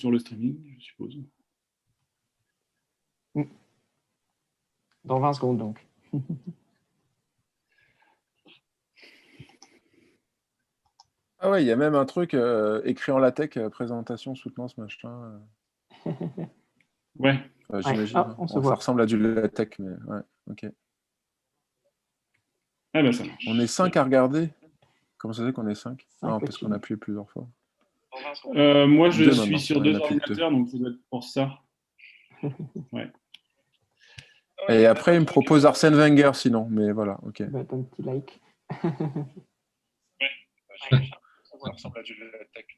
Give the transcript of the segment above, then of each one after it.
sur le streaming, je suppose. Dans 20 secondes, donc. Ah ouais, il y a même un truc écrit en latex, présentation, soutenance, machin. Ouais. J'imagine. Ah, on se voit. Ça ressemble à du latex, mais ouais, ok. Ah bah ça marche. On est 5 à regarder. Comment ça fait qu'on est 5? Non, parce au-dessus. qu'on a appuyé plusieurs fois. Moi, je Deux suis maintenant. sur Ouais, il y 2 en a plus que ordinateurs, donc ça doit être pour ça. Ouais. Et après, il me propose Arsène Wenger, sinon. Mais voilà, ok. Ça va être un petit like. Ça ressemble à du latex.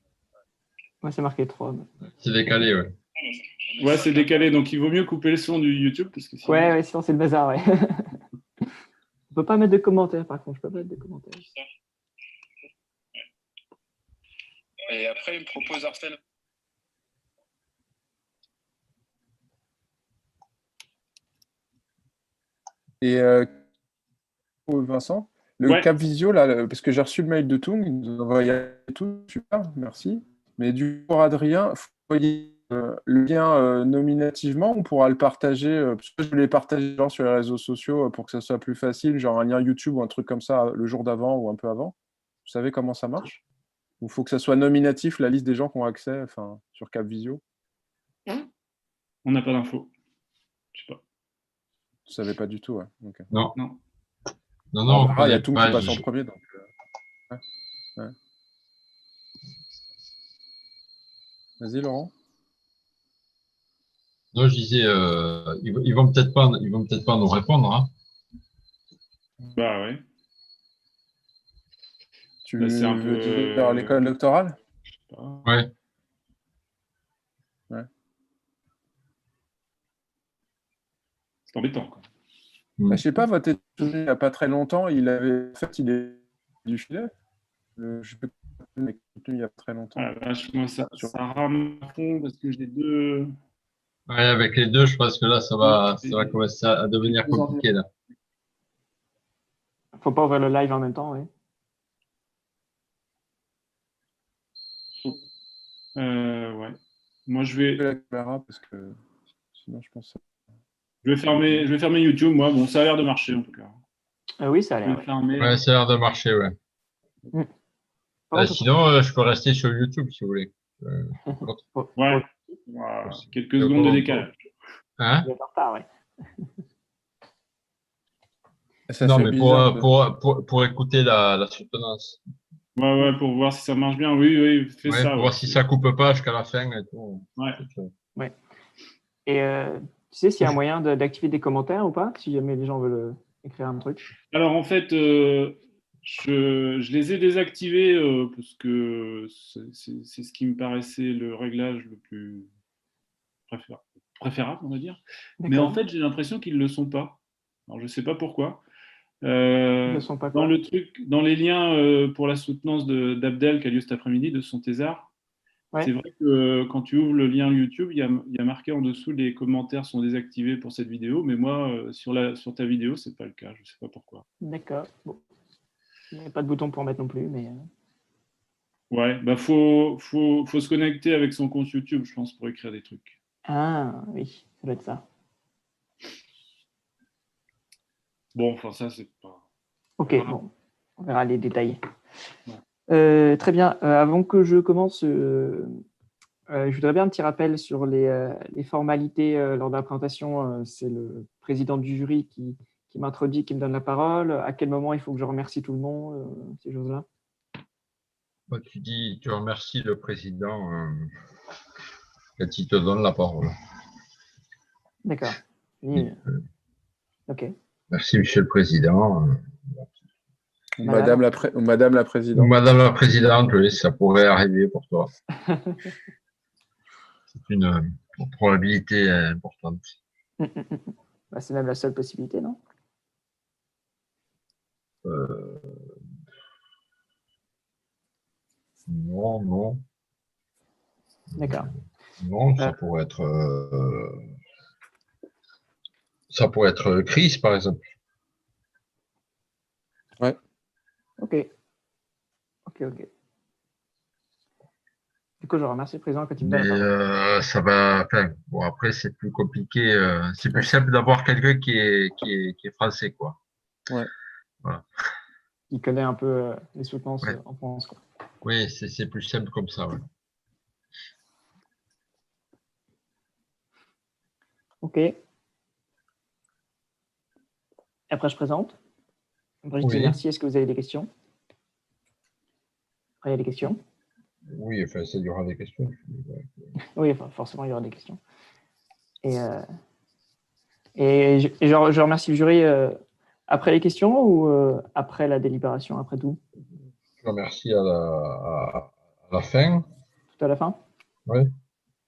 Moi, c'est marqué 3. C'est décalé, ouais. Ouais, c'est décalé, donc il vaut mieux couper le son du YouTube. Parce que sinon... Ouais, sinon c'est le bazar, ouais. On peut pas mettre de commentaires, par contre. Je peux pas mettre de commentaires. Et après, il me propose Arsène. Et Vincent, le cap visio, là, parce que j'ai reçu le mail de Tung, il nous a envoyé tout, super, merci. Mais du coup, pour Adrien, il faut envoyer le lien nominativement, on pourra le partager, parce que je voulais le partager genre, sur les réseaux sociaux pour que ça soit plus facile, genre un lien YouTube ou un truc comme ça le jour d'avant ou un peu avant. Vous savez comment ça marche? Il faut que ça soit nominatif, la liste des gens qui ont accès sur Cap Visio. On n'a pas d'infos. Je sais pas. Tu ne savais pas du tout, ouais. Okay. Non. Non. Non, il y a tout qui passe en premier. Donc, ouais. Vas-y, Laurent. Non, je disais, ils vont peut-être pas nous répondre. Hein. Bah ouais. Tu veux un peu dire l'école doctorale? Ouais. Ouais. C'est embêtant, quoi. Bah, je sais pas, votre étudiant, il n'y a pas très longtemps, il est du filet. Je peux mais il y a très longtemps. Ah, vache, moi, ça rame à fond parce que j'ai deux. Ouais, avec les deux, je pense que là, ça va commencer à devenir compliqué, là. Faut pas ouvrir le live en même temps, oui. Ouais. Moi, je vais. La caméra parce que sinon, je pense. Je vais fermer YouTube, moi. Bon, ça a l'air de marcher, en tout cas. Oui, ça a l'air. Ouais, ça a l'air de marcher, ouais. Sinon, je peux rester sur YouTube, si vous voulez. Ouais. Quelques secondes de décalage. Hein? Il est en retard, ouais. Non, mais pour écouter la soutenance. Ouais, pour voir si ça marche bien. Oui, fais ça. Pour voir si ça coupe pas jusqu'à la fin et tout. Ouais. Et tu sais s'il y a un moyen d'activer des commentaires ou pas, si jamais les gens veulent écrire un truc? Alors, en fait, je les ai désactivés parce que c'est ce qui me paraissait le réglage le plus préférable, on va dire. Mais en fait, j'ai l'impression qu'ils ne le sont pas. Alors, je ne sais pas pourquoi. Ils le sont pas, quoi. Dans les liens pour la soutenance d'Abdel qui a lieu cet après-midi, de son thésard, c'est vrai que quand tu ouvres le lien YouTube, il y a marqué en dessous les commentaires sont désactivés pour cette vidéo, mais moi, sur ta vidéo, ce n'est pas le cas. Je ne sais pas pourquoi. D'accord. Bon. Il n'y a pas de bouton pour mettre non plus, mais... Ouais, bah faut se connecter avec son compte YouTube, je pense, pour écrire des trucs. Ah, oui, ça doit être ça. Bon, enfin, ça, c'est pas... Ok, bon, on verra les détails. Ouais. Très bien. Avant que je commence, je voudrais bien un petit rappel sur les formalités lors de la présentation. C'est le président du jury qui m'introduit, qui me donne la parole. À quel moment il faut que je remercie tout le monde, ces choses-là? Tu remercies le président quand il te donne la parole. D'accord. Ok. Merci, Monsieur le Président. Madame la Présidente. Madame la Présidente, oui, ça pourrait arriver pour toi. C'est une probabilité importante. Bah, c'est même la seule possibilité, non? Non. D'accord. Non, ça pourrait être Chris, par exemple. Ouais. Ok. Du coup, je remercie le président quand il me donne Mais la parole. ça va. Enfin, bon, après, c'est plus compliqué. C'est plus simple d'avoir quelqu'un qui est français, quoi. Ouais. Voilà. Il connaît un peu les soutenances Ouais. en France, quoi. Oui, c'est plus simple comme ça. Ouais. OK. Après, je présente. Après, je dis Oui. merci. Est-ce que vous avez des questions? Après, il y a des questions? Oui, enfin, ça, il y aura des questions. Oui, enfin, forcément, il y aura des questions. Et je remercie le jury après les questions ou après la délibération, après tout? Je vous remercie à la fin. Tout à la fin? Oui,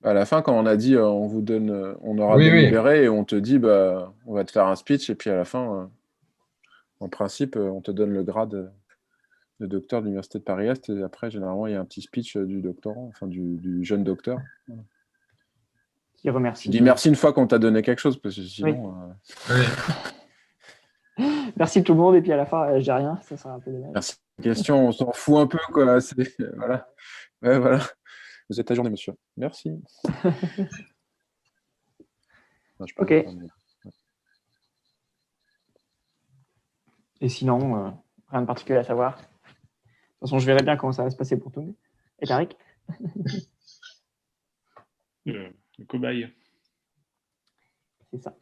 À la fin, quand on a dit on vous donne, on aura oui, oui. délibéré et on te dit bah, on va te faire un speech et puis à la fin, en principe, on te donne le grade de docteur de l'Université de Paris-Est et après, généralement, il y a un petit speech du doctorant, enfin du jeune docteur. Qui Tu remercie. dis merci une fois qu'on t'a donné quelque chose parce que sinon. Oui. Merci tout le monde et puis à la fin, je dis rien, ça sera un peu dommage. Merci. Question, on s'en fout un peu quoi. Voilà. Ouais, voilà. Vous êtes ajourné, monsieur. Merci. Non, je Ok. plaisante pas, mais- Et sinon, rien de particulier à savoir. De toute façon, je verrai bien comment ça va se passer pour tout le monde. Et Tariq? Le cobaye. C'est ça.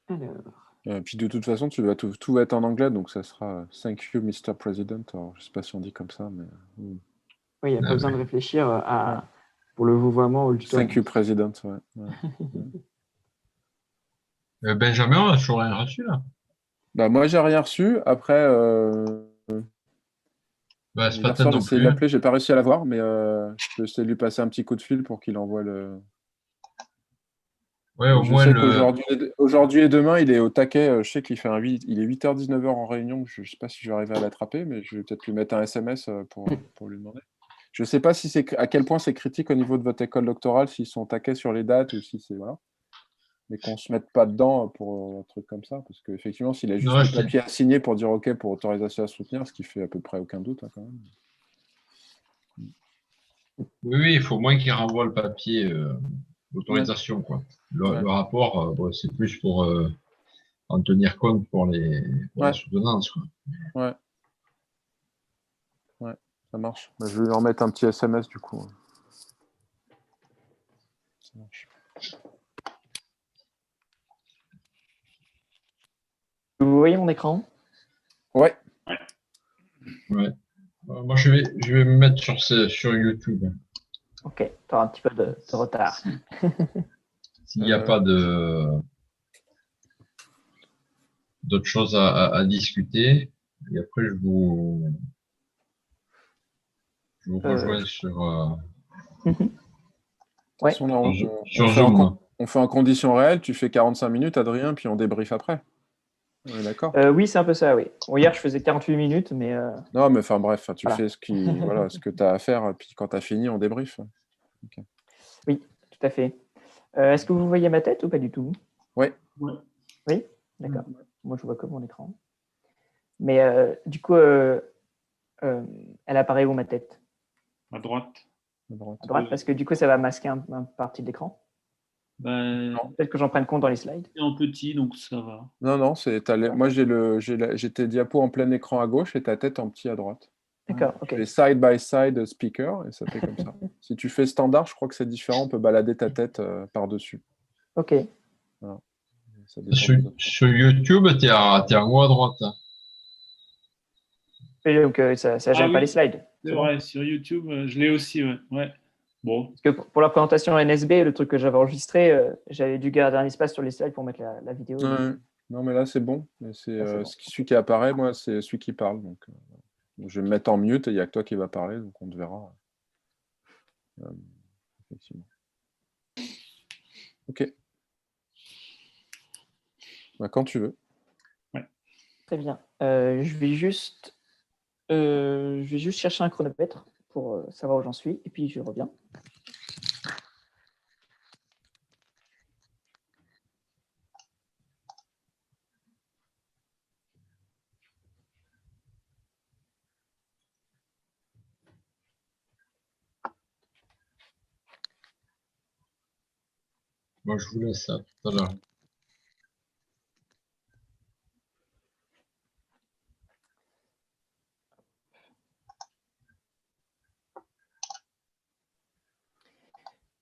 Alors. Puis de toute façon, tout va être en anglais, donc ça sera Thank you, Mr. President. Alors, je ne sais pas si on dit comme ça, mais. Oui, il n'y a pas besoin de réfléchir pour le vouvoiement ou le tutoiement. Thank you, President. Ouais. Benjamin, on a toujours rien reçu, là. Bah, moi, j'ai rien reçu. Après, Bah, c'est pas hier peut-être soir, j'ai non essayé de plus. l'appeler, j'ai pas réussi à l'avoir, mais je peux essayer de lui passer un petit coup de fil pour qu'il envoie le. Ouais, au Je moins sais le. qu'aujourd'hui et demain, il est au taquet. Je sais qu'il fait il est 8h-19h en réunion. Je ne sais pas si je vais arriver à l'attraper, mais je vais peut-être lui mettre un SMS pour lui demander. Je ne sais pas si à quel point c'est critique au niveau de votre école doctorale, s'ils sont taquets sur les dates ou si c'est. Voilà. Mais qu'on ne se mette pas dedans pour un truc comme ça. Parce qu'effectivement, s'il a juste Non, le papier à signer pour dire OK pour autorisation à soutenir, ce qui fait à peu près aucun doute quand même. oui, il faut au moins qu'il renvoie le papier d'autorisation, quoi. Ouais. Le rapport, bon, c'est plus pour en tenir compte pour la soutenance, quoi. Ouais. Ouais, ça marche. Bah, je vais lui en mettre un petit SMS du coup. Ça marche. Vous voyez mon écran? Ouais. Ouais. Moi, je vais me mettre sur YouTube. Ok, tu auras un petit peu de retard. S'il n'y a pas d'autres choses à discuter, et après, je vous rejoins sur, Ouais. Façon, là, sur Zoom. on fait en conditions réelles, tu fais 45 minutes, Adrien, puis on débrief après. On est d'accord? Oui, c'est un peu ça, oui. Bon, hier, je faisais 48 minutes, mais. Non, mais enfin bref, tu Voilà. fais ce que tu as à faire, puis quand tu as fini, on débrief. Okay. Oui, tout à fait. Est-ce que vous voyez ma tête ou pas du tout? Ouais. Oui, d'accord. Moi, je vois que mon écran. Mais du coup, elle apparaît où ma tête? À droite. À droite, parce que du coup, ça va masquer une partie de l'écran. Ben, Peut-être que j'en prenne compte dans les slides. c'est en petit, donc ça va. Non, moi j'ai tes diapos en plein écran à gauche et ta tête en petit à droite. D'accord, ok. Tu fais side by side speaker et ça fait comme ça. Si tu fais standard, je crois que c'est différent, on peut balader ta tête par-dessus. Ok. Voilà. Ça dépend des autres. Sur YouTube, t'es en haut à droite. Et donc, ça gêne pas les slides. C'est vrai, sur YouTube, je l'ai aussi, ouais. Bon. Parce que pour la présentation NSB, le truc que j'avais enregistré, j'avais dû garder un espace sur les slides pour mettre la vidéo. Ouais. Non, mais là, c'est bon. C'est bon. celui qui apparaît, moi, c'est celui qui parle. Donc, je vais me mettre en mute et il n'y a que toi qui va parler, donc on te verra. Effectivement. Ok. Bah, quand tu veux. Ouais. Très bien. Je vais juste chercher un chronomètre pour savoir où j'en suis, et puis je reviens. Moi, je vous laisse ça tout à l'heure.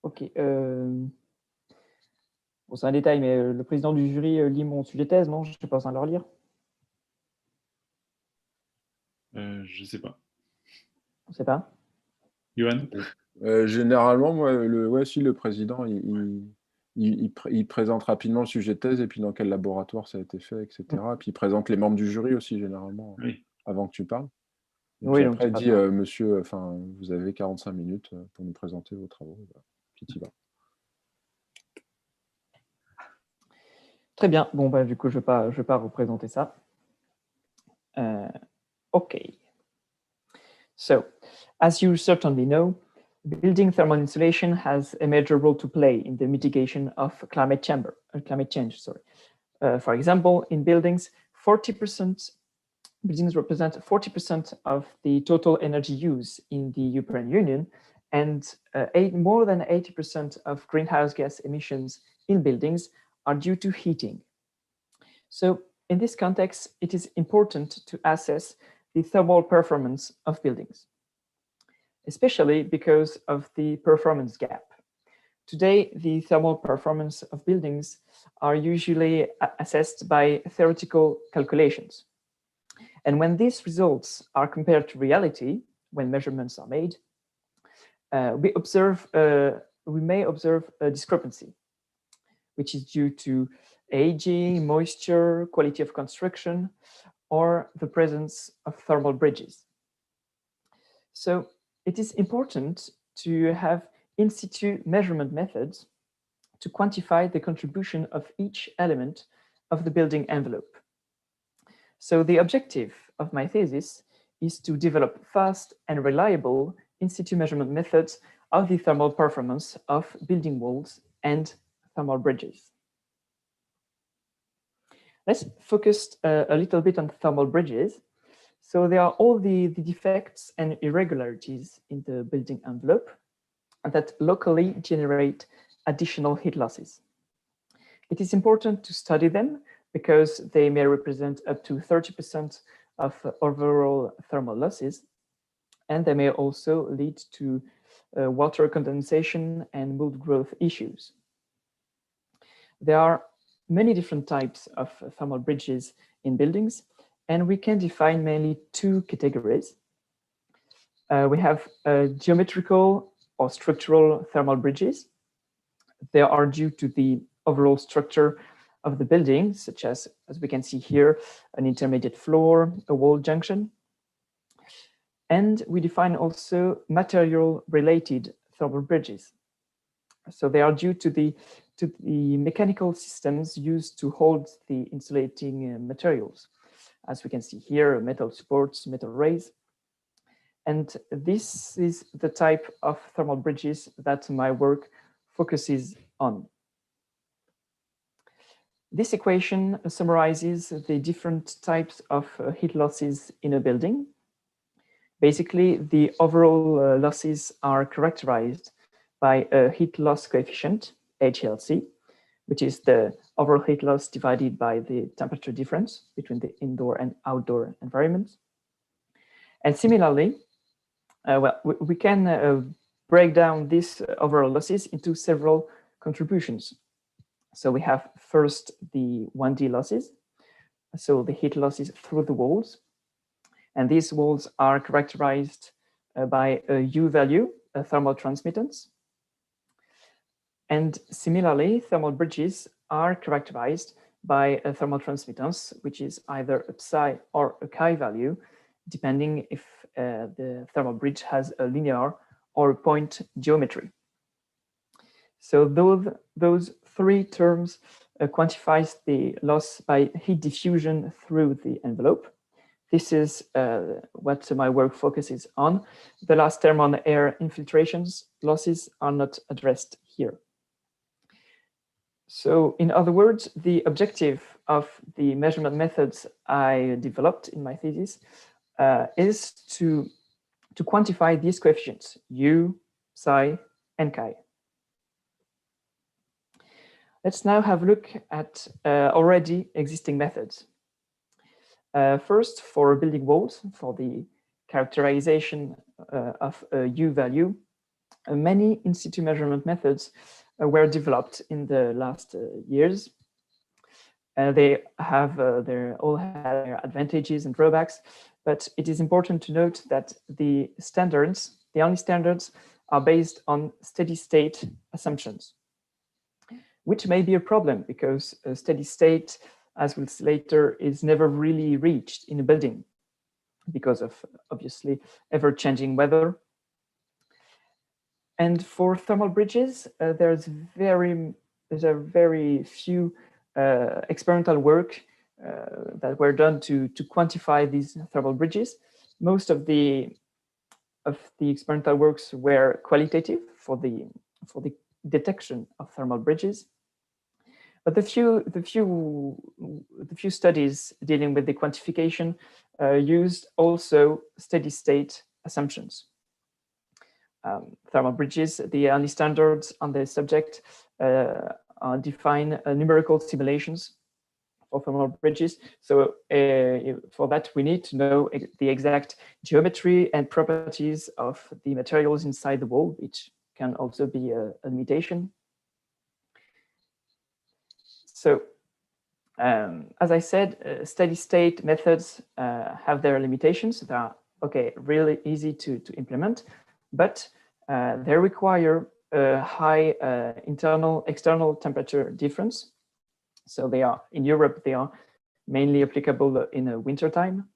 Ok. Bon, c'est un détail, mais le président du jury lit mon sujet de thèse, non? Je n'ai pas besoin de le relire. Je ne sais pas. On ne sait pas. Johan? Généralement, moi, si le président, il présente rapidement le sujet de thèse et puis dans quel laboratoire ça a été fait, etc. Et puis il présente les membres du jury aussi, généralement, Oui. avant que tu parles. Et Oui, puis donc après, c'est il pas dit, bien. monsieur, vous avez 45 minutes pour nous présenter vos travaux. Puis tu y vas. Très bien. Bon, bah, du coup, je vais pas représenter ça. Okay. So, as you certainly know, building thermal insulation has a major role to play in the mitigation of climate change. For example, in buildings, 40% buildings represent 40% of the total energy use in the European Union, and more than 80% of greenhouse gas emissions in buildings are due to heating. So in this context, it is important to assess the thermal performance of buildings, especially because of the performance gap. Today, the thermal performance of buildings are usually assessed by theoretical calculations. And when these results are compared to reality, when measurements are made, we may observe a discrepancy, which is due to aging, moisture, quality of construction, or the presence of thermal bridges. So it is important to have in situ measurement methods to quantify the contribution of each element of the building envelope. So the objective of my thesis is to develop fast and reliable in situ measurement methods of the thermal performance of building walls and thermal bridges. Let's focus a little bit on thermal bridges. So there are all the defects and irregularities in the building envelope that locally generate additional heat losses. It is important to study them because they may represent up to 30% of overall thermal losses, and they may also lead to water condensation and mold growth issues. There are many different types of thermal bridges in buildings, and we can define mainly two categories. We have geometrical or structural thermal bridges. They are due to the overall structure of the building, such as we can see here, an intermediate floor, a wall junction. And we define also material-related thermal bridges. So they are due to the mechanical systems used to hold the insulating materials. As we can see here, metal supports, metal rails. And this is the type of thermal bridges that my work focuses on. This equation summarizes the different types of heat losses in a building. Basically, the overall losses are characterized by a heat loss coefficient, HLC, which is the overall heat loss divided by the temperature difference between the indoor and outdoor environments. And similarly, we can break down these overall losses into several contributions. So we have first the 1D losses, so the heat losses through the walls. And these walls are characterized by a U value, a thermal transmittance. And similarly, thermal bridges are characterized by a thermal transmittance, which is either a psi or a chi value, depending if the thermal bridge has a linear or a point geometry. So those three terms quantifies the loss by heat diffusion through the envelope. This is what my work focuses on. The last term on air infiltrations losses are not addressed here. So in other words, the objective of the measurement methods I developed in my thesis is to quantify these coefficients, U, psi, and chi. Let's now have a look at already existing methods. First, for building walls, for the characterization of a U value, many in situ measurement methods were developed in the last years. They have all have their advantages and drawbacks, but it is important to note that the only standards are based on steady state assumptions, which may be a problem because a steady state, as we'll see later, is never really reached in a building because of obviously ever-changing weather. And for thermal bridges, there's a very few experimental work that were done to quantify these thermal bridges. Most of the experimental works were qualitative for the detection of thermal bridges, but the few studies dealing with the quantification used also steady state assumptions. Thermal bridges, the only standards on the subject define numerical simulations for thermal bridges. So for that, we need to know the exact geometry and properties of the materials inside the wall, which can also be a limitation. So as I said, steady state methods have their limitations. They are really easy to implement, but they require a high external temperature difference. So they are, in Europe, they are mainly applicable in winter time.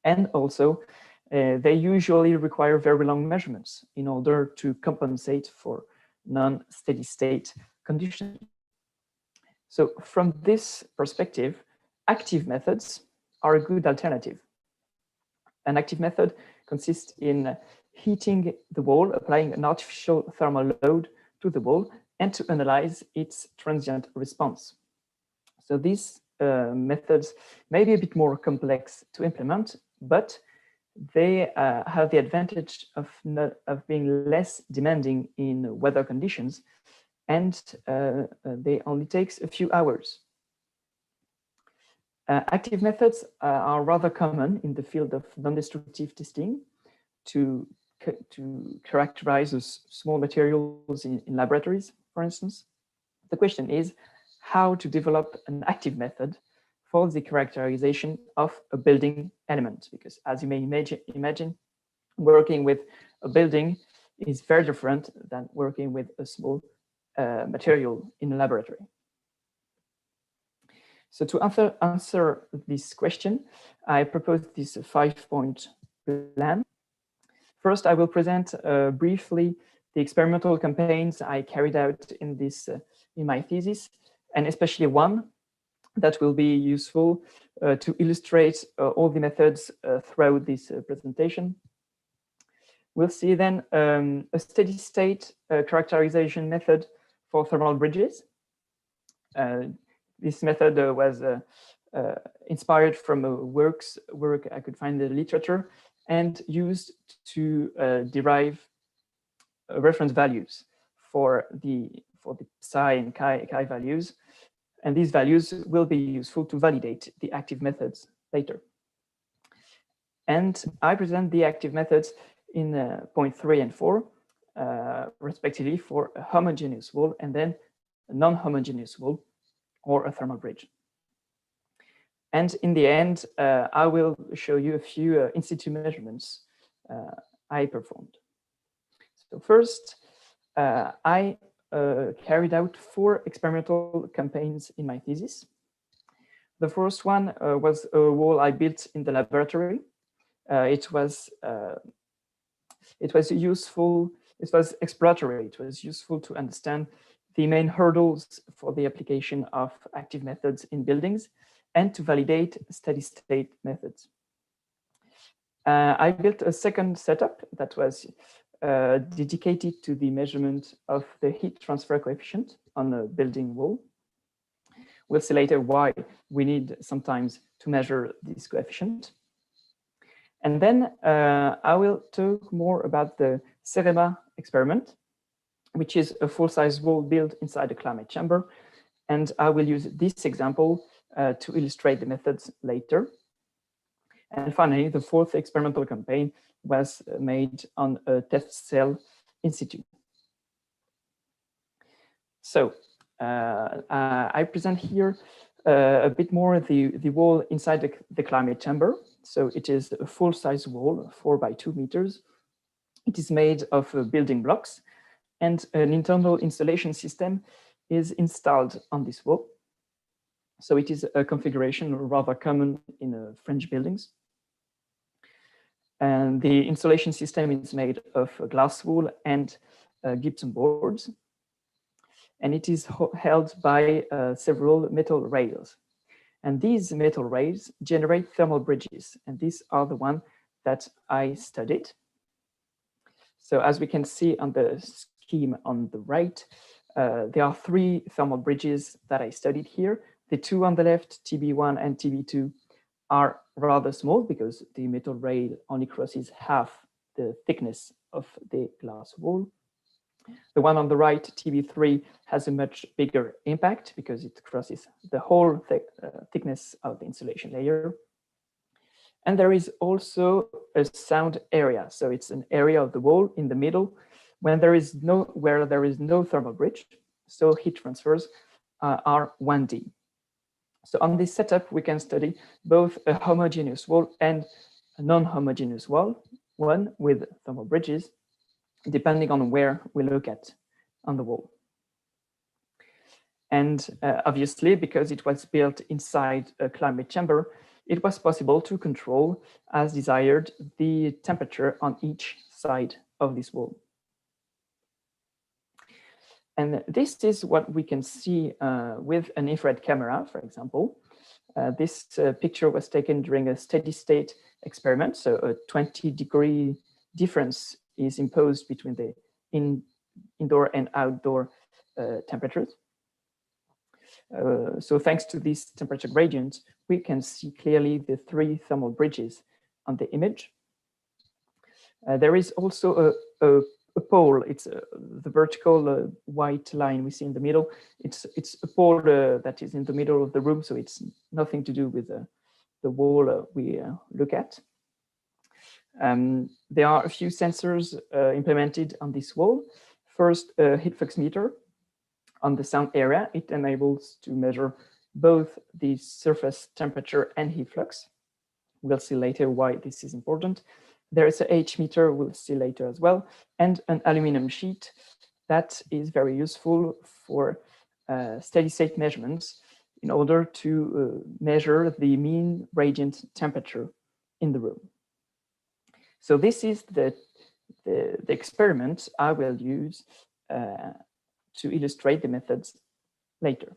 And also, they usually require very long measurements in order to compensate for non-steady state conditions. So from this perspective, active methods are a good alternative. An active method consists in heating the wall, applying an artificial thermal load to the wall, and to analyze its transient response. So these methods may be a bit more complex to implement, but they have the advantage of being less demanding in weather conditions, and they only take a few hours. Active methods are rather common in the field of non-destructive testing to characterize small materials in laboratories, for instance. The question is how to develop an active method for the characterization of a building element, because as you may imagine, working with a building is very different than working with a small material in a laboratory. So to answer this question, I propose this 5-point plan. First, I will present briefly the experimental campaigns I carried out in my thesis, and especially one that will be useful to illustrate all the methods throughout this presentation. We'll see then a steady state characterization method for thermal bridges. This method was inspired from a work I could find in the literature and used to derive reference values for the psi and chi values. And these values will be useful to validate the active methods later. And I present the active methods in point 3 and 4, respectively, for a homogeneous wall and then a non-homogeneous wall or a thermal bridge. And in the end, I will show you a few in situ measurements I performed. So first, I carried out 4 experimental campaigns in my thesis. The first one was a wall I built in the laboratory. It was useful. It was exploratory. It was useful to understand the main hurdles for the application of active methods in buildings and to validate steady state methods. I built a second setup that was dedicated to the measurement of the heat transfer coefficient on a building wall. We'll see later why we need sometimes to measure this coefficient. And then I will talk more about the CEREMA experiment, which is a full-size wall built inside a climate chamber And I will use this example to illustrate the methods later. And finally, the fourth experimental campaign was made on a test cell in situ. So I present here a bit more the wall inside the climate chamber. So it is a full-size wall, 4 by 2 meters. It is made of building blocks, and an internal installation system is installed on this wall. So it is a configuration rather common in French buildings. And the installation system is made of glass wool and gypsum boards. And it is held by several metal rails. And these metal rails generate thermal bridges. And these are the ones that I studied. So as we can see on the scheme on the right, there are 3 thermal bridges that I studied here. The 2 on the left, TB1 and TB2, are rather small because the metal rail only crosses half the thickness of the glass wall. The one on the right, TB3, has a much bigger impact because it crosses the whole thickness of the insulation layer. And there is also a sound area. So it's an area of the wall in the middle where there is no thermal bridge. So heat transfers are 1D. So on this setup, we can study both a homogeneous wall and a non-homogeneous wall, one with thermal bridges, depending on where we look at on the wall. And obviously, because it was built inside a climate chamber, it was possible to control, as desired, the temperature on each side of this wall. And this is what we can see with an infrared camera, for example. This picture was taken during a steady state experiment. So a 20-degree difference is imposed between the indoor and outdoor temperatures. So thanks to this temperature gradient, we can see clearly the 3 thermal bridges on the image. There is also a pole. It's the vertical white line we see in the middle. It's a pole that is in the middle of the room, so it's nothing to do with the wall we look at. There are a few sensors implemented on this wall. First, a heat flux meter. On the sound area, it enables to measure both the surface temperature and heat flux. We'll see later why this is important. There is a H meter, we'll see later as well, and an aluminum sheet that is very useful for steady state measurements in order to measure the mean radiant temperature in the room. So this is the experiment I will use to illustrate the methods later.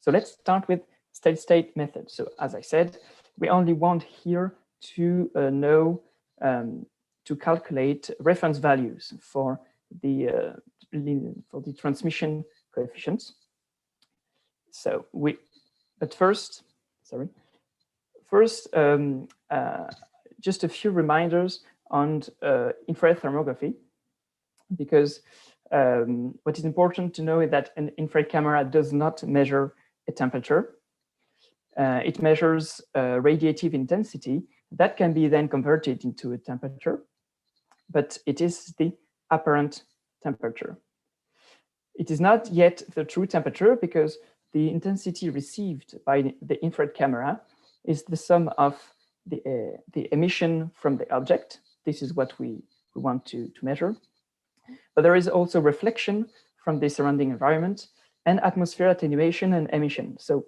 So let's start with steady state method. So as I said, we only want here to know, to calculate reference values for the transmission coefficients. So first, just a few reminders on infrared thermography, because what is important to know is that an infrared camera does not measure a temperature. It measures radiative intensity that can be then converted into a temperature, but it is the apparent temperature. It is not yet the true temperature because the intensity received by the infrared camera is the sum of the emission from the object. This is what we want to measure. But there is also reflection from the surrounding environment and atmosphere attenuation and emission. So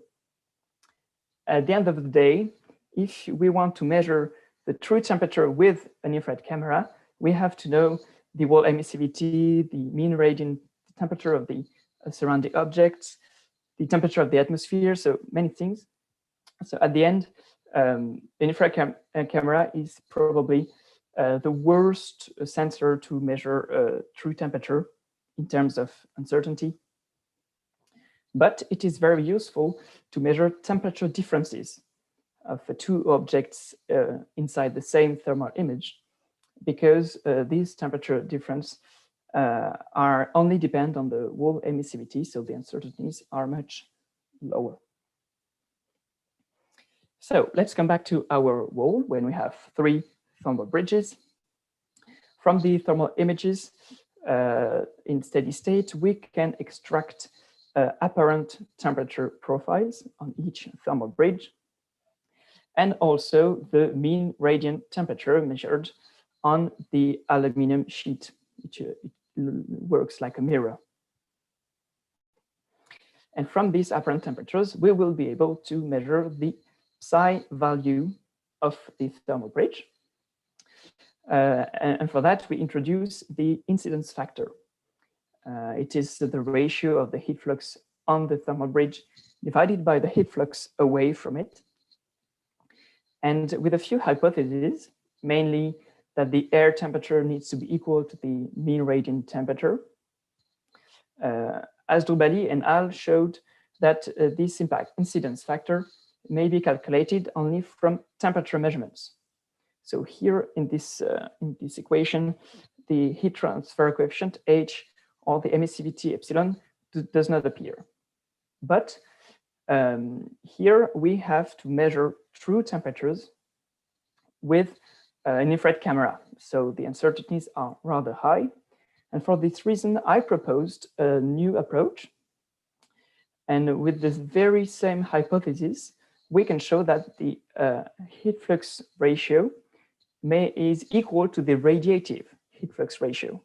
at the end of the day, if we want to measure the true temperature with an infrared camera, we have to know the wall emissivity, the mean radiant temperature of the surrounding objects, the temperature of the atmosphere, so many things. So at the end, an infrared camera is probably the worst sensor to measure true temperature in terms of uncertainty. But it is very useful to measure temperature differences of 2 objects inside the same thermal image, because these temperature difference are only depend on the wall emissivity, so the uncertainties are much lower. So let's come back to our wall when we have 3 thermal bridges. From the thermal images in steady state, we can extract apparent temperature profiles on each thermal bridge, and also the mean radiant temperature measured on the aluminum sheet, which works like a mirror. And from these apparent temperatures, we will be able to measure the psi value of the thermal bridge. And for that, we introduce the incidence factor. It is the ratio of the heat flux on the thermal bridge divided by the heat flux away from it. And with a few hypotheses, mainly that the air temperature needs to be equal to the mean radiant temperature. Asdrubali and al. Showed that this incidence factor may be calculated only from temperature measurements. So here in this equation, the heat transfer coefficient H or the emissivity epsilon does not appear. But here we have to measure true temperatures with an infrared camera. So the uncertainties are rather high. And for this reason, I proposed a new approach. And with this very same hypothesis, we can show that the heat flux ratio is equal to the radiative heat flux ratio.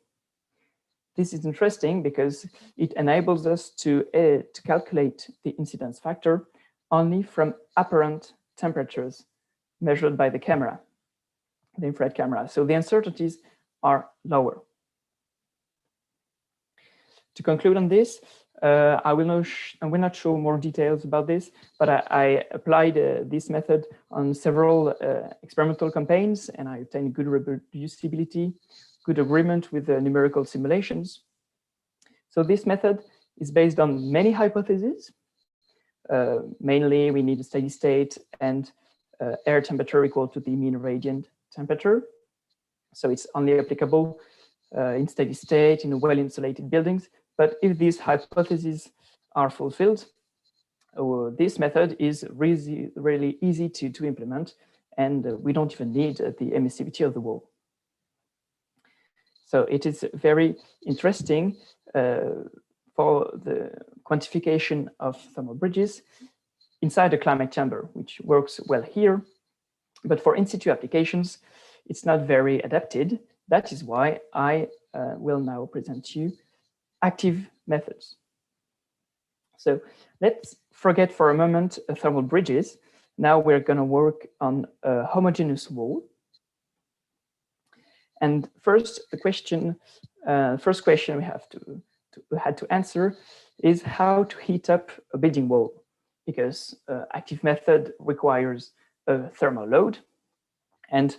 This is interesting because it enables us to calculate the incidence factor only from apparent temperatures measured by the camera, the infrared camera. So the uncertainties are lower. To conclude on this, I will not show more details about this, but I applied this method on several experimental campaigns, and I obtained good reproducibility, good agreement with the numerical simulations. So this method is based on many hypotheses. Mainly, we need a steady state and air temperature equal to the mean radiant temperature. So it's only applicable in steady state in well-insulated buildings. But if these hypotheses are fulfilled, this method is really easy to implement, and we don't even need the emissivity of the wall. So it is very interesting for the quantification of thermal bridges inside a climate chamber, which works well here. But for in-situ applications, it's not very adapted. That is why I will now present you active methods. So let's forget for a moment thermal bridges. Now we're going to work on a homogeneous wall. And first, the first question we have to answer is how to heat up a building wall, because active method requires a thermal load, and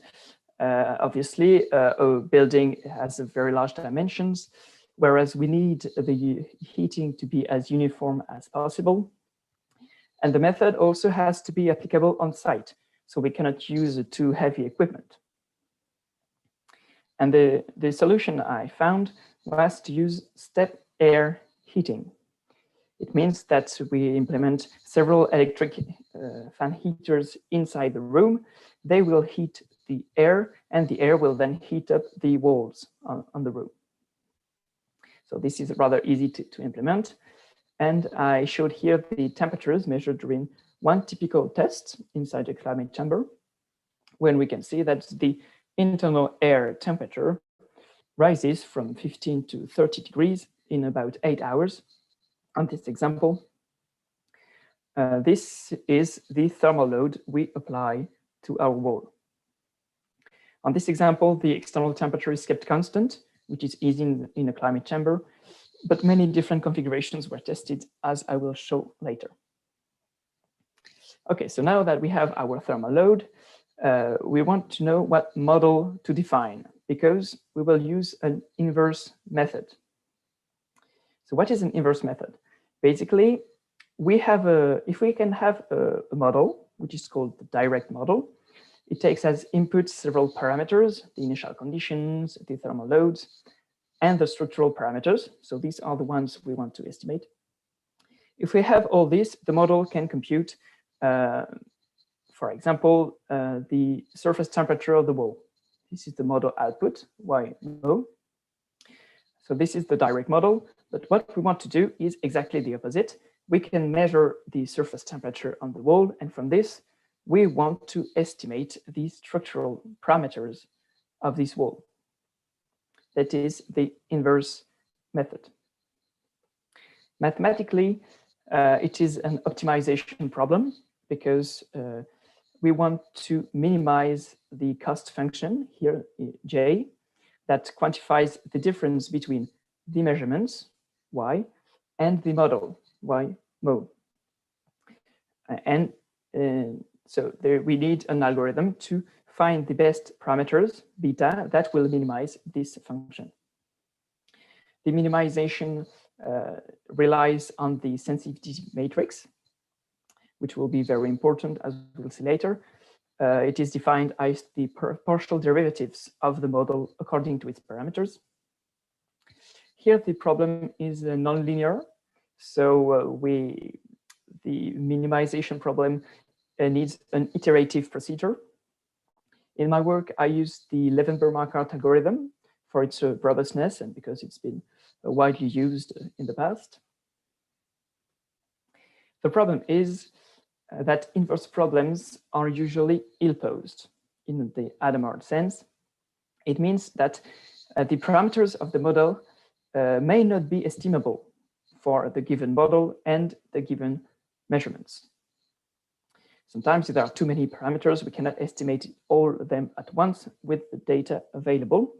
obviously a building has a very large dimensions, whereas we need the heating to be as uniform as possible. And the method also has to be applicable on site, so we cannot use too heavy equipment. And the solution I found was to use step air heating. It means that we implement several electric fan heaters inside the room. They will heat the air, and the air will then heat up the walls on the room. So this is rather easy to implement. And I showed here the temperatures measured during one typical test inside a climate chamber, when we can see that the internal air temperature rises from 15 to 30 degrees in about 8 hours. On this example, this is the thermal load we apply to our wall. On this example, the external temperature is kept constant, which is easy in a climate chamber, but many different configurations were tested, as I will show later. Okay, so now that we have our thermal load, we want to know what model to define, because we will use an inverse method. So what is an inverse method? Basically, if we can have a model, which is called the direct model, it takes as input several parameters, the initial conditions, the thermal loads, and the structural parameters. So these are the ones we want to estimate. If we have all this, the model can compute, for example, the surface temperature of the wall. This is the model output, y mo. So this is the direct model, but what we want to do is exactly the opposite. We can measure the surface temperature on the wall, and from this, we want to estimate the structural parameters of this wall. That is the inverse method. Mathematically, it is an optimization problem because we want to minimize the cost function here, J, that quantifies the difference between the measurements, Y, and the model, Y mo. And so there we need an algorithm to find the best parameters, beta, that will minimize this function. The minimization relies on the sensitivity matrix, which will be very important, as we'll see later. It is defined as the partial derivatives of the model according to its parameters. Here, the problem is nonlinear. So the minimization problem needs an iterative procedure. In my work, I use the Levenberg-Marquardt algorithm for its robustness and because it's been widely used in the past. The problem is that inverse problems are usually ill-posed in the Hadamard sense. It means that the parameters of the model may not be estimable for the given model and the given measurements. Sometimes if there are too many parameters, we cannot estimate all of them at once with the data available.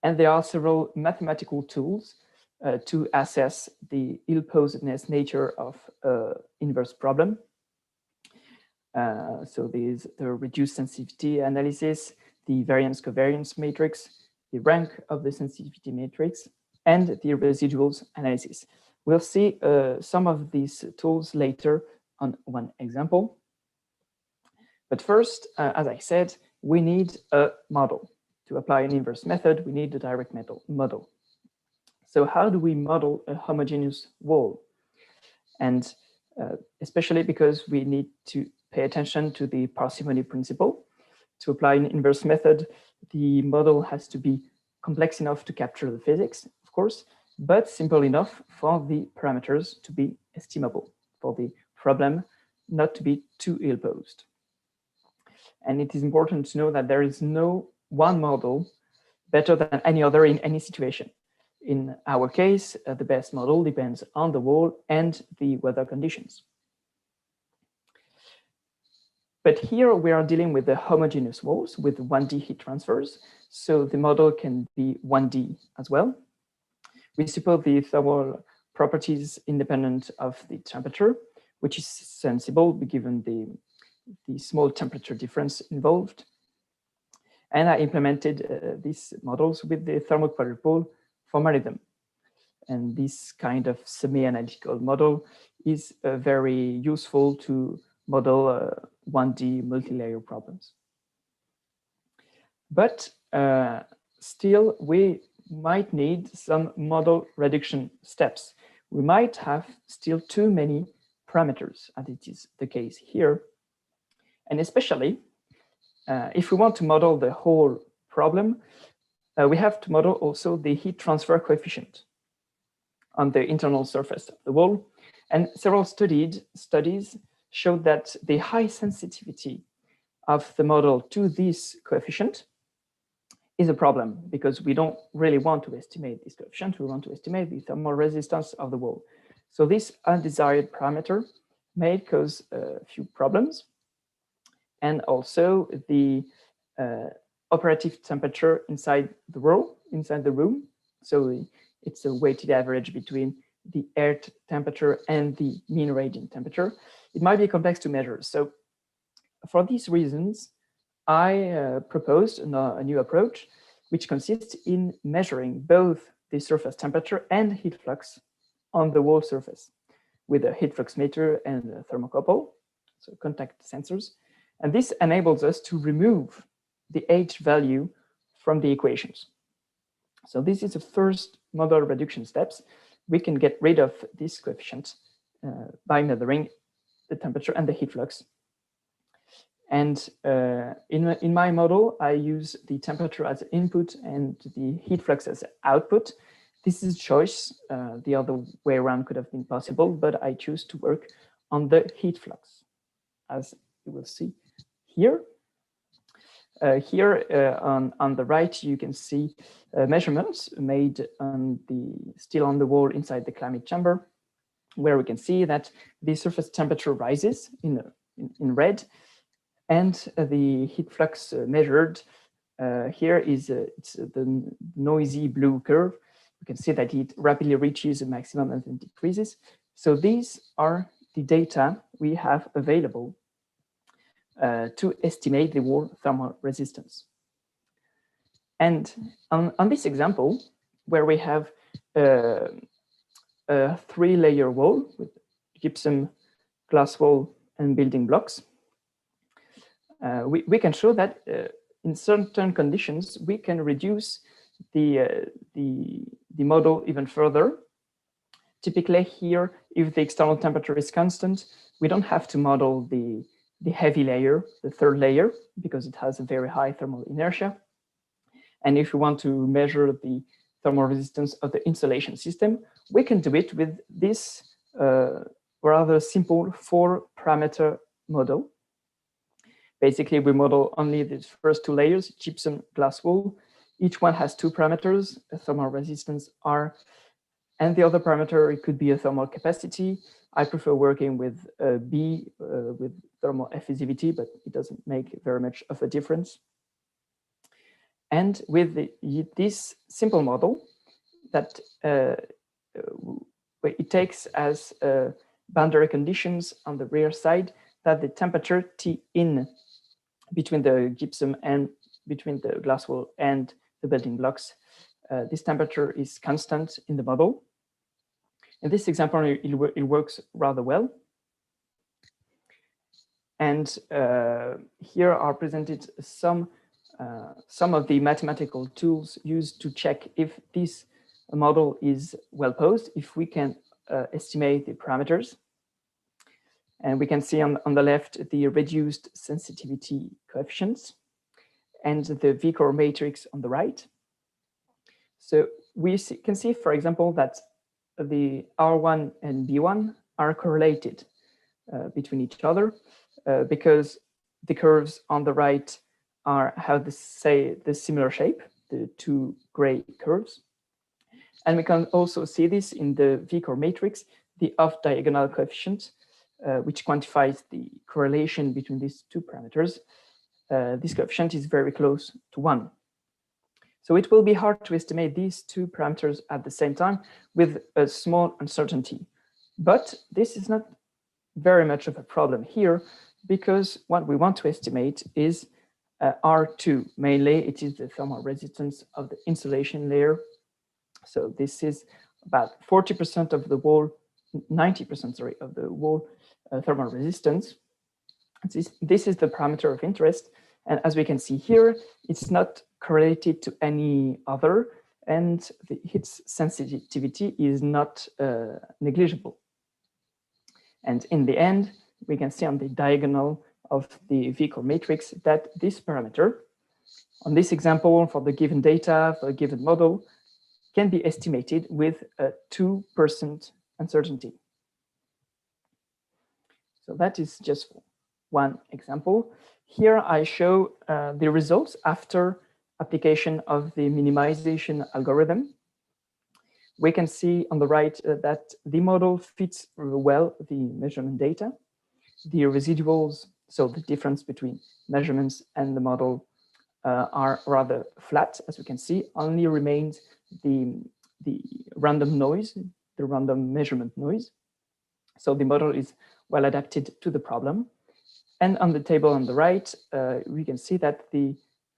And there are several mathematical tools to assess the ill-posedness nature of inverse problem. So there's the reduced sensitivity analysis, the variance-covariance matrix, the rank of the sensitivity matrix, and the residuals analysis. We'll see some of these tools later on one example. But first, as I said, we need a model. To apply an inverse method, we need a direct model. So how do we model a homogeneous wall? And especially because we need to pay attention to the parsimony principle. To apply an inverse method, the model has to be complex enough to capture the physics, of course, but simple enough for the parameters to be estimable, for the problem not to be too ill-posed. And it is important to know that there is no one model better than any other in any situation. In our case, the best model depends on the wall and the weather conditions. But here we are dealing with the homogeneous walls with 1D heat transfers, so the model can be 1D as well. We suppose the thermal properties independent of the temperature, which is sensible given the small temperature difference involved. And I implemented these models with the thermal quadrupole formalism. And this kind of semi-analytical model is very useful to model 1D multi-layer problems. But still, we might need some model reduction steps. We might have still too many parameters, as it is the case here. And especially, if we want to model the whole problem, we have to model also the heat transfer coefficient on the internal surface of the wall. And several studies showed that the high sensitivity of the model to this coefficient is a problem because we don't really want to estimate this coefficient. We want to estimate the thermal resistance of the wall. So this undesired parameter may cause a few problems. And also the operative temperature inside the room. So it's a weighted average between the air temperature and the mean radiant temperature. It might be complex to measure. So for these reasons, I proposed a new approach, which consists in measuring both the surface temperature and heat flux on the wall surface with a heat flux meter and a thermocouple, so contact sensors. And this enables us to remove the H value from the equations. So this is the first model reduction steps. We can get rid of this coefficient by measuring the temperature and the heat flux. And in my model, I use the temperature as input and the heat flux as output. This is choice. The other way around could have been possible, but I choose to work on the heat flux, as you will see here. On the right, you can see measurements made still on the wall inside the climate chamber, where we can see that the surface temperature rises in red, and the heat flux measured here is it's the noisy blue curve. You can see that it rapidly reaches a maximum and then decreases. So these are the data we have available to estimate the wall thermal resistance. And on this example, where we have a 3-layer wall with gypsum, glass wall, and building blocks, we can show that in certain conditions, we can reduce the model even further. Typically here, if the external temperature is constant, we don't have to model the heavy layer, the 3rd layer, because it has a very high thermal inertia. And if we want to measure the thermal resistance of the insulation system, we can do it with this rather simple 4-parameter model. Basically, we model only the first 2 layers, gypsum, glass wall. Each one has 2 parameters, a thermal resistance R, and the other parameter, it could be a thermal capacity. I prefer working with B, with thermal effusivity, but it doesn't make very much of a difference. And with this simple model, that it takes as boundary conditions on the rear side that the temperature T in between the gypsum and between the glass wall and the building blocks, this temperature is constant in the model. In this example, it works rather well. And here are presented some of the mathematical tools used to check if this model is well posed, if we can estimate the parameters. And we can see on the left the reduced sensitivity coefficients and the V-core matrix on the right. So we can see, for example, that the R1 and B1 are correlated between each other because the curves on the right have the similar shape, the 2 gray curves. And we can also see this in the V-core matrix, the off-diagonal coefficient, which quantifies the correlation between these 2 parameters. This coefficient is very close to 1. So it will be hard to estimate these 2 parameters at the same time with a small uncertainty. But this is not very much of a problem here, because what we want to estimate is R2. Mainly, it is the thermal resistance of the insulation layer. So this is about 40% of the wall, 90%, sorry, of the wall thermal resistance. This is the parameter of interest. And as we can see here, it's not correlated to any other, and its sensitivity is not negligible. And in the end, we can see on the diagonal of the V-core matrix that this parameter, on this example, for the given data, for a given model, can be estimated with a 2% uncertainty. So that is just one example. Here I show the results after application of the minimization algorithm. We can see on the right that the model fits well the measurement data. The residuals, so the difference between measurements and the model, are rather flat, as we can see. Only remains the random noise, the random measurement noise. So the model is well adapted to the problem. And on the table on the right, we can see that the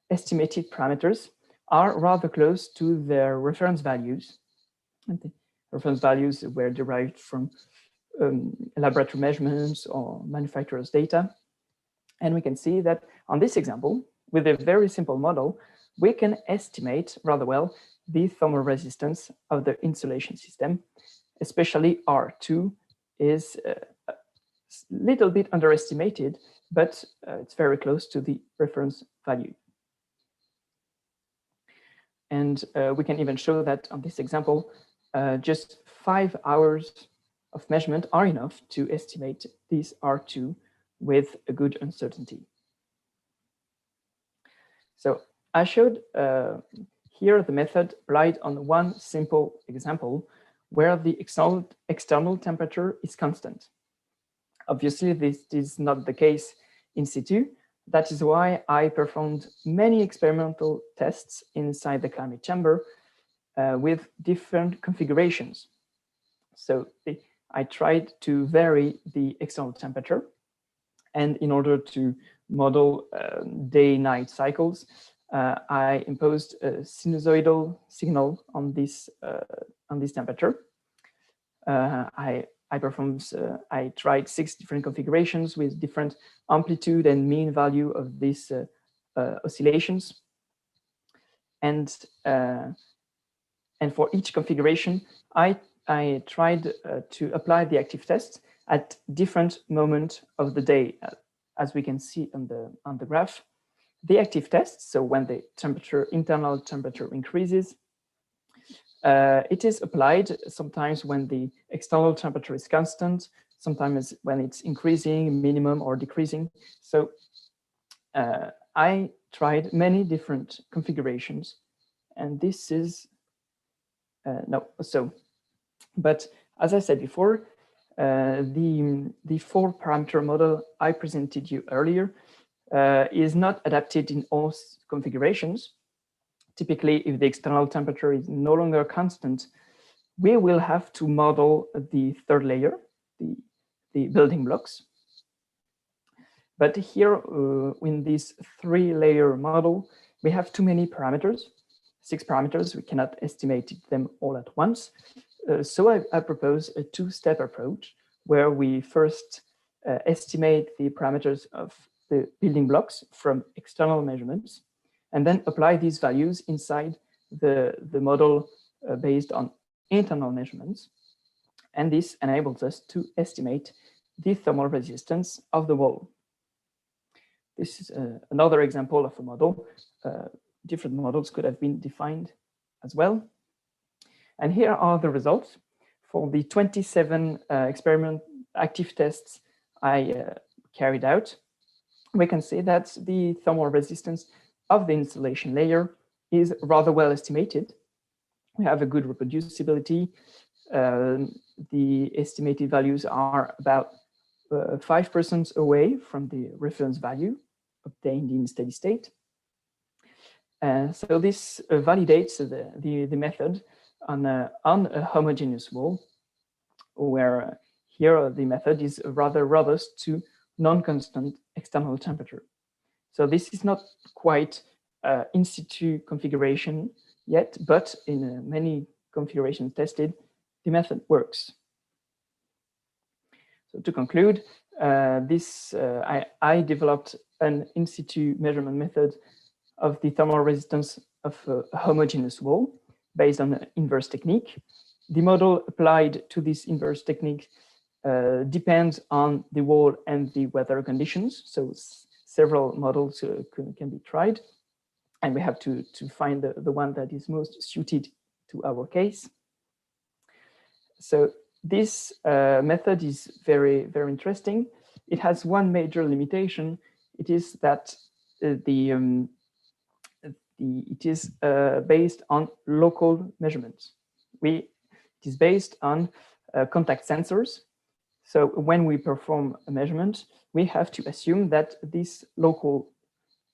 estimated parameters are rather close to their reference values. And the reference values were derived from laboratory measurements or manufacturer's data. And we can see that on this example, with a very simple model, we can estimate rather well the thermal resistance of the insulation system, especially R2 is a little bit underestimated, but it's very close to the reference value. And we can even show that on this example, just 5 hours of measurement are enough to estimate this R2 with a good uncertainty. So I showed here the method applied on one simple example where the external temperature is constant. Obviously, this is not the case in situ. That is why I performed many experimental tests inside the climate chamber with different configurations. So I tried to vary the external temperature. And in order to model day-night cycles, I imposed a sinusoidal signal on this temperature. I tried 6 different configurations with different amplitude and mean value of these oscillations. And for each configuration, I tried to apply the active test at different moments of the day, as we can see on the graph. The active test, so when the internal temperature increases, it is applied sometimes when the external temperature is constant, sometimes when it's increasing, minimum or decreasing. So I tried many different configurations, and this is but as I said before, the 4-parameter model I presented you earlier is not adapted in all configurations. Typically, if the external temperature is no longer constant, we will have to model the 3rd layer, the building blocks. But here, in this 3-layer model, we have too many parameters, 6 parameters. We cannot estimate them all at once. So I propose a 2-step approach where we first estimate the parameters of the building blocks from external measurements, and then apply these values inside the model based on internal measurements. And this enables us to estimate the thermal resistance of the wall. This is another example of a model. Different models could have been defined as well. And here are the results for the 27 experiment active tests I carried out. We can see that the thermal resistance of the insulation layer is rather well estimated. We have a good reproducibility. The estimated values are about 5% away from the reference value obtained in steady state. So this validates the method on a homogeneous wall, where here the method is rather robust to non-constant external temperature. So this is not quite in situ configuration yet, but in many configurations tested, the method works. So to conclude, I developed an in situ measurement method of the thermal resistance of a homogeneous wall based on an inverse technique. The model applied to this inverse technique depends on the wall and the weather conditions. So several models can be tried, and we have to find the one that is most suited to our case. So this method is very, very interesting. It has one major limitation. It is that it is based on local measurements. It is based on contact sensors. So when we perform a measurement, we have to assume that these local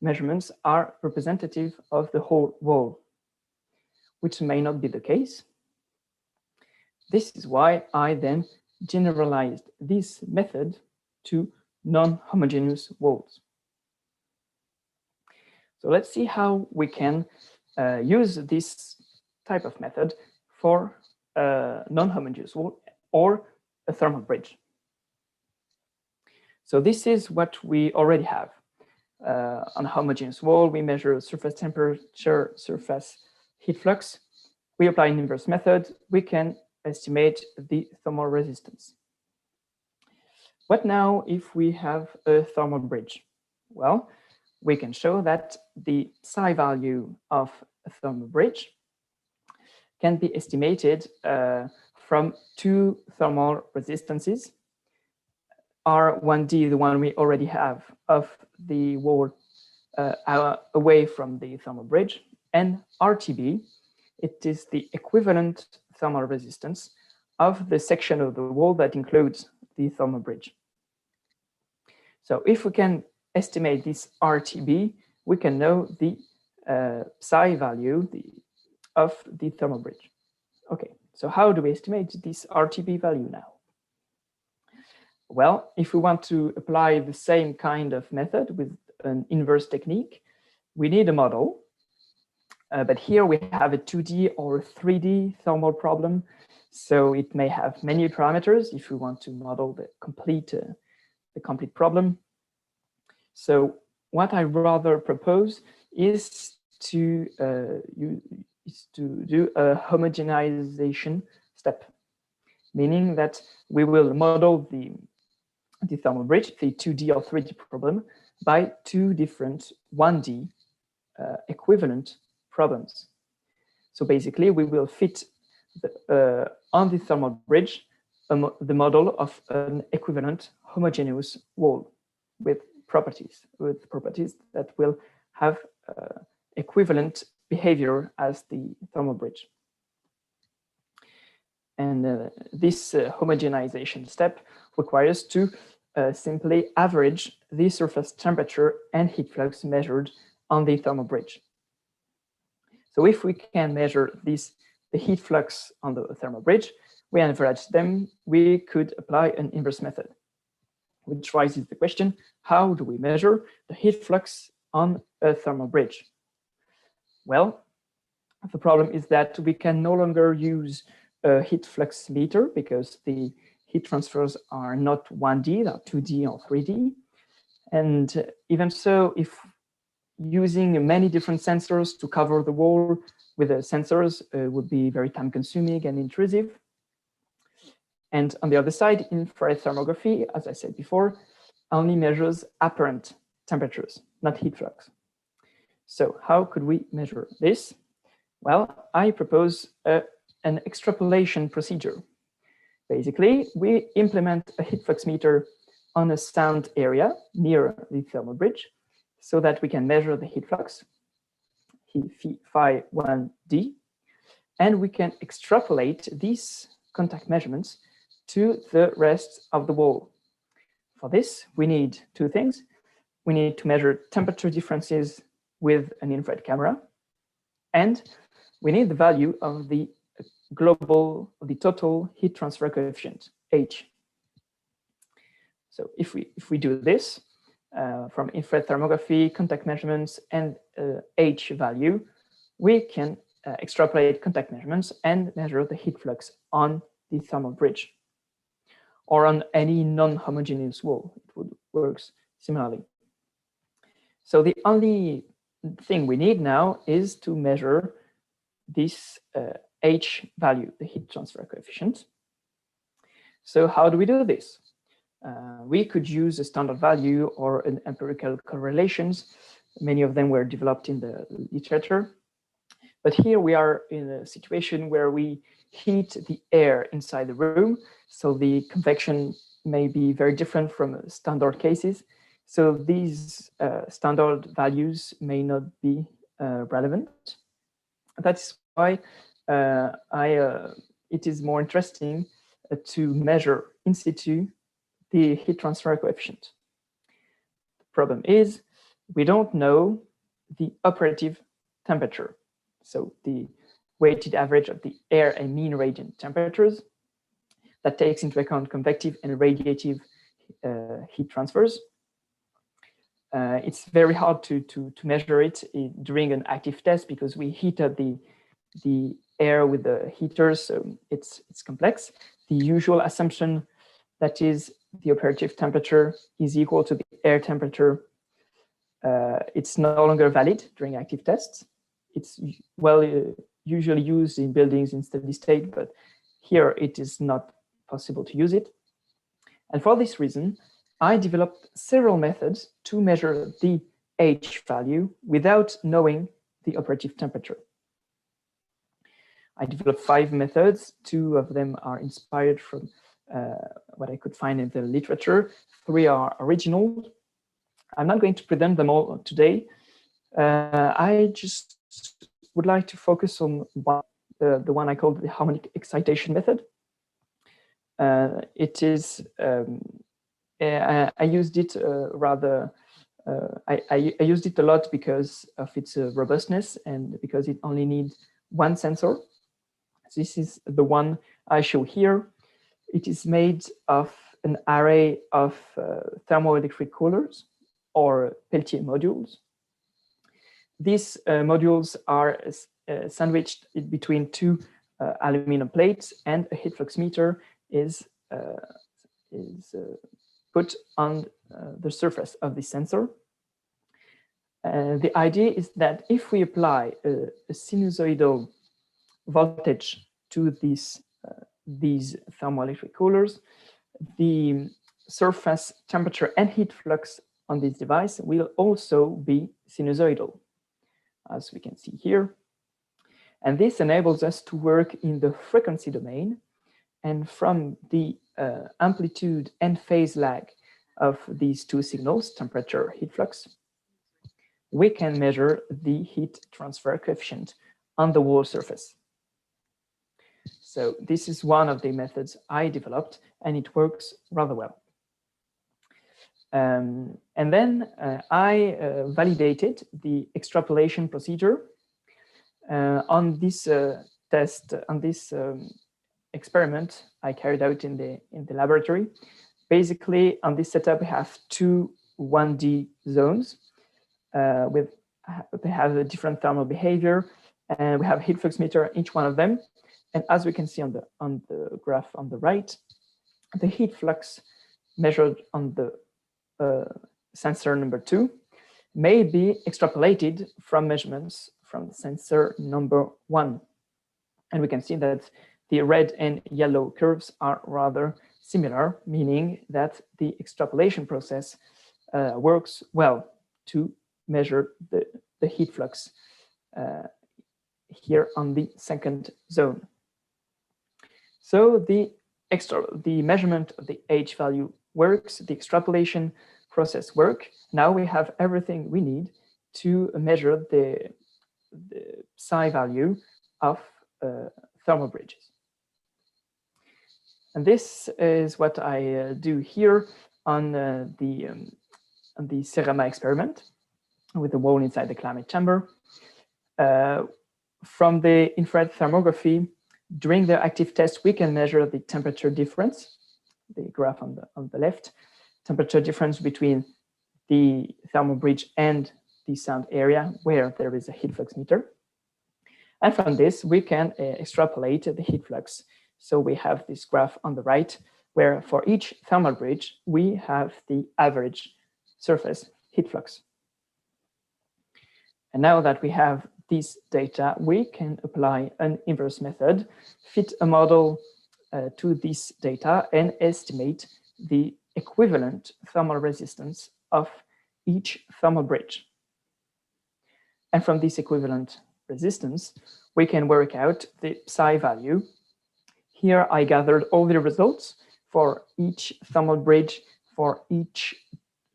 measurements are representative of the whole wall, which may not be the case. This is why I then generalized this method to non-homogeneous walls. So let's see how we can use this type of method for a non-homogeneous wall or a thermal bridge. So this is what we already have. on a homogeneous wall, we measure surface temperature, surface heat flux. We apply an inverse method. We can estimate the thermal resistance. What now if we have a thermal bridge? Well, we can show that the psi value of a thermal bridge can be estimated from two thermal resistances. R1D, the one we already have of the wall away from the thermal bridge, and RTB, it is the equivalent thermal resistance of the section of the wall that includes the thermal bridge. So if we can estimate this RTB, we can know the psi value of the thermal bridge. Okay, so how do we estimate this RTB value now? Well, if we want to apply the same kind of method with an inverse technique, we need a model. But here we have a 2D or 3D thermal problem. So it may have many parameters if we want to model the complete problem. So what I rather propose is to do a homogenization step, meaning that we will model the thermal bridge, the 2D or 3D problem, by two different 1D equivalent problems. So basically, we will fit on the thermal bridge the model of an equivalent homogeneous wall with properties that will have equivalent behavior as the thermal bridge. And this homogenization step requires to simply average the surface temperature and heat flux measured on the thermal bridge. So if we can measure the heat flux on the thermal bridge, we average them, we could apply an inverse method, which raises the question, how do we measure the heat flux on a thermal bridge? Well, the problem is that we can no longer use a heat flux meter because the heat transfers are not 1D, they're 2D or 3D. And even so, if using many different sensors to cover the wall with the sensors would be very time consuming and intrusive. And on the other side, infrared thermography, as I said before, only measures apparent temperatures, not heat flux. So how could we measure this? Well, I propose an extrapolation procedure. Basically, we implement a heat flux meter on a sound area near the thermal bridge so that we can measure the heat flux, phi 1D, and we can extrapolate these contact measurements to the rest of the wall. For this, we need two things. We need to measure temperature differences with an infrared camera, and we need the value of the total heat transfer coefficient, H. So if we do this from infrared thermography, contact measurements, and H value, we can extrapolate contact measurements and measure the heat flux on the thermal bridge or on any non-homogeneous wall. It would work similarly. So the only thing we need now is to measure this H value, the heat transfer coefficient. So how do we do this? We could use a standard value or an empirical correlations. Many of them were developed in the literature. But here we are in a situation where we heat the air inside the room. So the convection may be very different from standard cases. So these standard values may not be relevant. That's why it is more interesting to measure in situ the heat transfer coefficient. The problem is we don't know the operative temperature. So the weighted average of the air and mean radiant temperatures that takes into account convective and radiative heat transfers. It's very hard to measure it during an active test because we heat up the air with the heaters, so it's complex. The usual assumption that is the operative temperature is equal to the air temperature it's no longer valid during active tests. It's usually used in buildings in steady state, but here it is not possible to use it. And for this reason, I developed several methods to measure the H value without knowing the operative temperature. I developed 5 methods. 2 of them are inspired from what I could find in the literature. 3 are original. I'm not going to present them all today. I just would like to focus on the one I call the harmonic excitation method. It is, I used it I used it a lot because of its robustness and because it only needs one sensor. This is the one I show here. It is made of an array of thermoelectric coolers or Peltier modules. These modules are sandwiched between 2 aluminum plates, and a heat flux meter is put on the surface of the sensor. The idea is that if we apply a sinusoidal voltage to these thermoelectric coolers, the surface temperature and heat flux on this device will also be sinusoidal, as we can see here. And this enables us to work in the frequency domain, and from the amplitude and phase lag of these 2 signals, temperature, heat flux, we can measure the heat transfer coefficient on the wall surface. So this is one of the methods I developed, and it works rather well. And then I validated the extrapolation procedure on this test, on this experiment I carried out in the laboratory. Basically, on this setup, we have 2 1D zones they have a different thermal behavior, and we have a heat flux meter in each one of them. And as we can see on the graph on the right, the heat flux measured on the sensor number 2 may be extrapolated from measurements from sensor number 1. And we can see that the red and yellow curves are rather similar, meaning that the extrapolation process works well to measure the heat flux here on the second zone. So the measurement of the H value works, the extrapolation process works. Now we have everything we need to measure the psi value of thermal bridges. And this is what I do here on the Cerama experiment with the wall inside the climate chamber. From the infrared thermography, during the active test, we can measure the temperature difference, the graph on the left, temperature difference between the thermal bridge and the sound area where there is a heat flux meter. And from this, we can extrapolate the heat flux. So we have this graph on the right, where for each thermal bridge, we have the average surface heat flux. And now that we have this data, we can apply an inverse method, fit a model to this data, and estimate the equivalent thermal resistance of each thermal bridge. And from this equivalent resistance, we can work out the psi value. Here I gathered all the results for each thermal bridge for each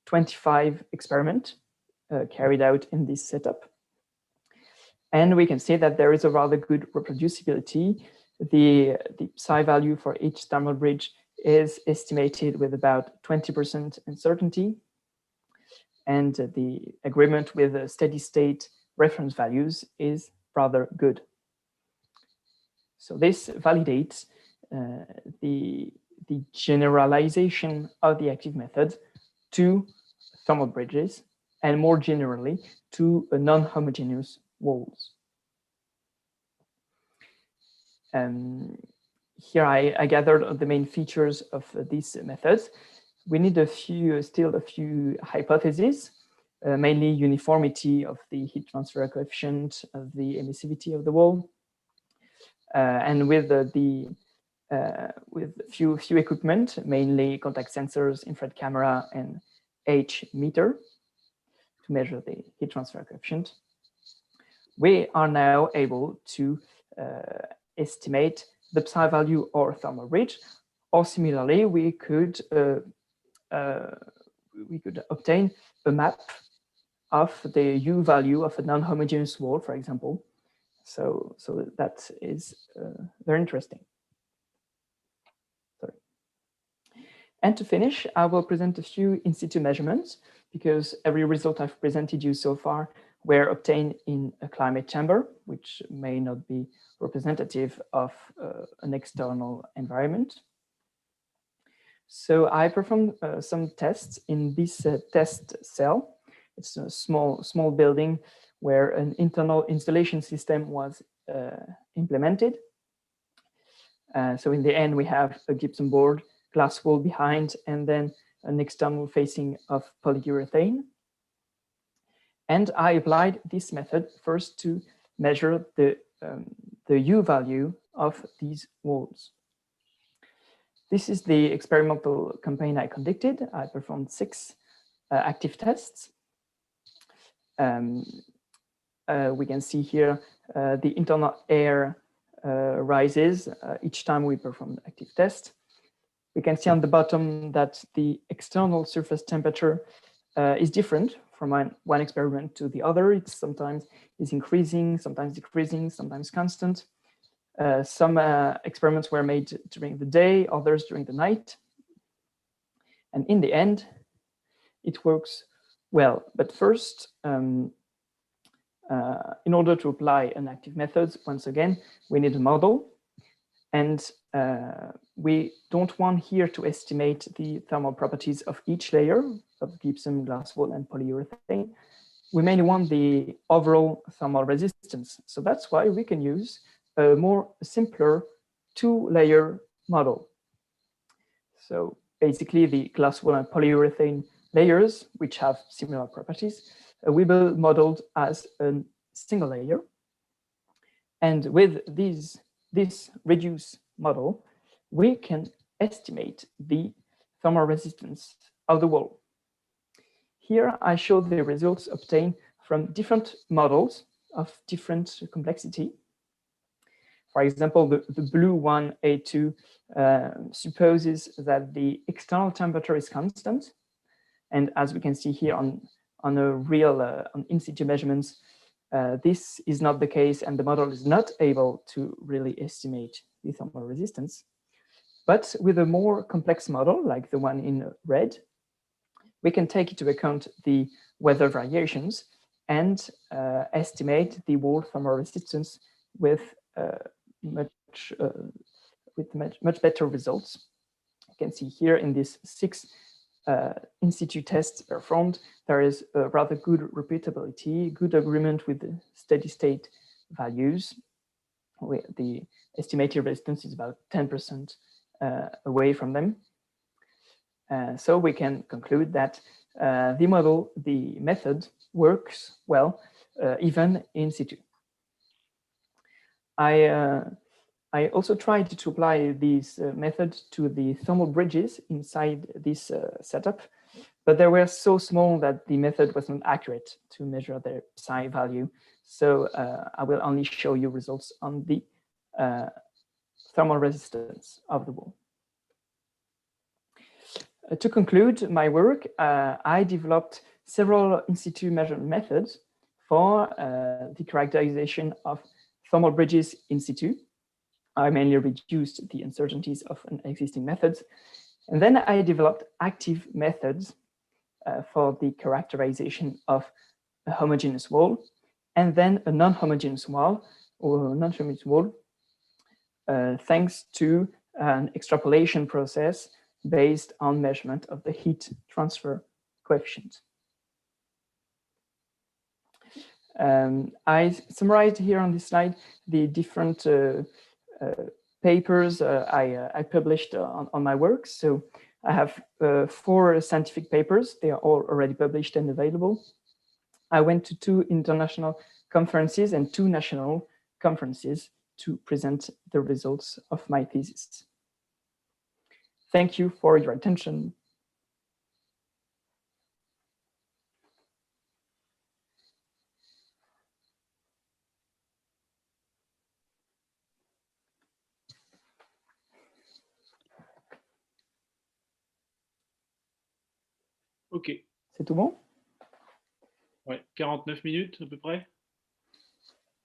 25 experiment carried out in this setup. And we can see that there is a rather good reproducibility. The psi value for each thermal bridge is estimated with about 20% uncertainty. And the agreement with the steady state reference values is rather good. So this validates the generalization of the active method to thermal bridges, and more generally to non-homogeneous walls. Here I gathered the main features of these methods. We need still a few hypotheses. mainly uniformity of the heat transfer coefficient, of the emissivity of the wall, and with few equipment, mainly contact sensors, infrared camera, and H meter to measure the heat transfer coefficient, we are now able to estimate the psi value or thermal bridge, or similarly, we could obtain a map of the U value of a non-homogeneous wall, for example. So that is very interesting. Sorry. And to finish, I will present a few in situ measurements, because every result I've presented you so far were obtained in a climate chamber, which may not be representative of an external environment. So I performed some tests in this test cell. It's a small building where an internal installation system was implemented. So in the end, we have a gypsum board, glass wall behind, and then an external facing of polyurethane. And I applied this method first to measure the U value of these walls. This is the experimental campaign I conducted. I performed 6 active tests. We can see here the internal air rises each time we perform the active test. We can see on the bottom that the external surface temperature is different from one experiment to the other. It sometimes is increasing, sometimes decreasing, sometimes constant. Some experiments were made during the day, others during the night. And in the end, it works well. But first, in order to apply an active method, once again, we need a model. And we don't want here to estimate the thermal properties of each layer of gypsum, glass wool, and polyurethane. We mainly want the overall thermal resistance. So that's why we can use a more simpler 2-layer model. So basically the glass wool and polyurethane layers, which have similar properties, we will modeled as a single layer. And with this reduced model, we can estimate the thermal resistance of the wall. Here I show the results obtained from different models of different complexity. For example, the blue one, A2, supposes that the external temperature is constant. And as we can see here on a real on in situ measurements, this is not the case, and the model is not able to really estimate the thermal resistance. But with a more complex model, like the one in red, we can take into account the weather variations and estimate the wall thermal resistance with much better results. You can see here in these 6 in situ tests performed, there is a rather good repeatability, good agreement with the steady state values, where the estimated resistance is about 10% away from them. So we can conclude that the method works well, even in situ. I also tried to apply this method to the thermal bridges inside this setup, but they were so small that the method was not accurate to measure their psi value. So I will only show you results on the thermal resistance of the wall. To conclude my work, I developed several in situ measurement methods for the characterization of thermal bridges in situ. I mainly reduced the uncertainties of an existing methods. And then I developed active methods for the characterization of a homogeneous wall, and then a non-homogeneous wall, or non-homogeneous wall, thanks to an extrapolation process based on measurement of the heat transfer coefficient. I summarized here on this slide the different papers I published on my work. So I have 4 scientific papers. They are all already published and available. I went to 2 international conferences and 2 national conferences to present the results of my thesis. Thank you for your attention. Ok. C'est tout bon? Ouais, 49 minutes à peu près.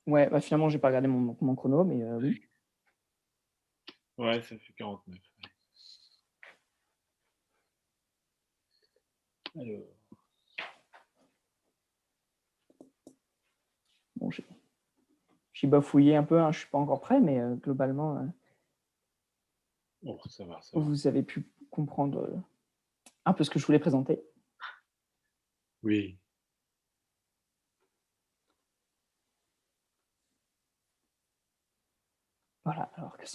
Ouais, bah finalement, j'ai pas regardé mon chrono, mais oui. Ouais, ça fait 49. Alors. Bon, j'ai bafouillé un peu, hein, je suis pas encore prêt, mais globalement, Bon, ça va, ça va. vous avez pu comprendre un peu ce que je voulais présenter. Oui. Voilà, alors quelles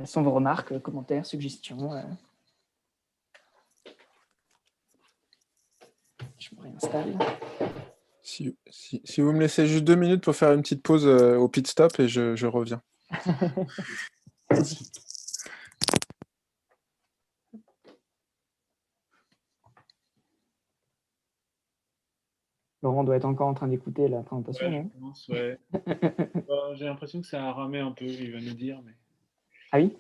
sont vos remarques, commentaires, suggestions? Je me réinstalle. Si vous me laissez juste 2 minutes pour faire une petite pause au pit stop et je reviens. Vas-y. Laurent doit être encore en train d'écouter la présentation, Ouais, non? je pense, ouais. J'ai l'impression que ça a ramé un peu, il va nous dire. Mais... Ah oui?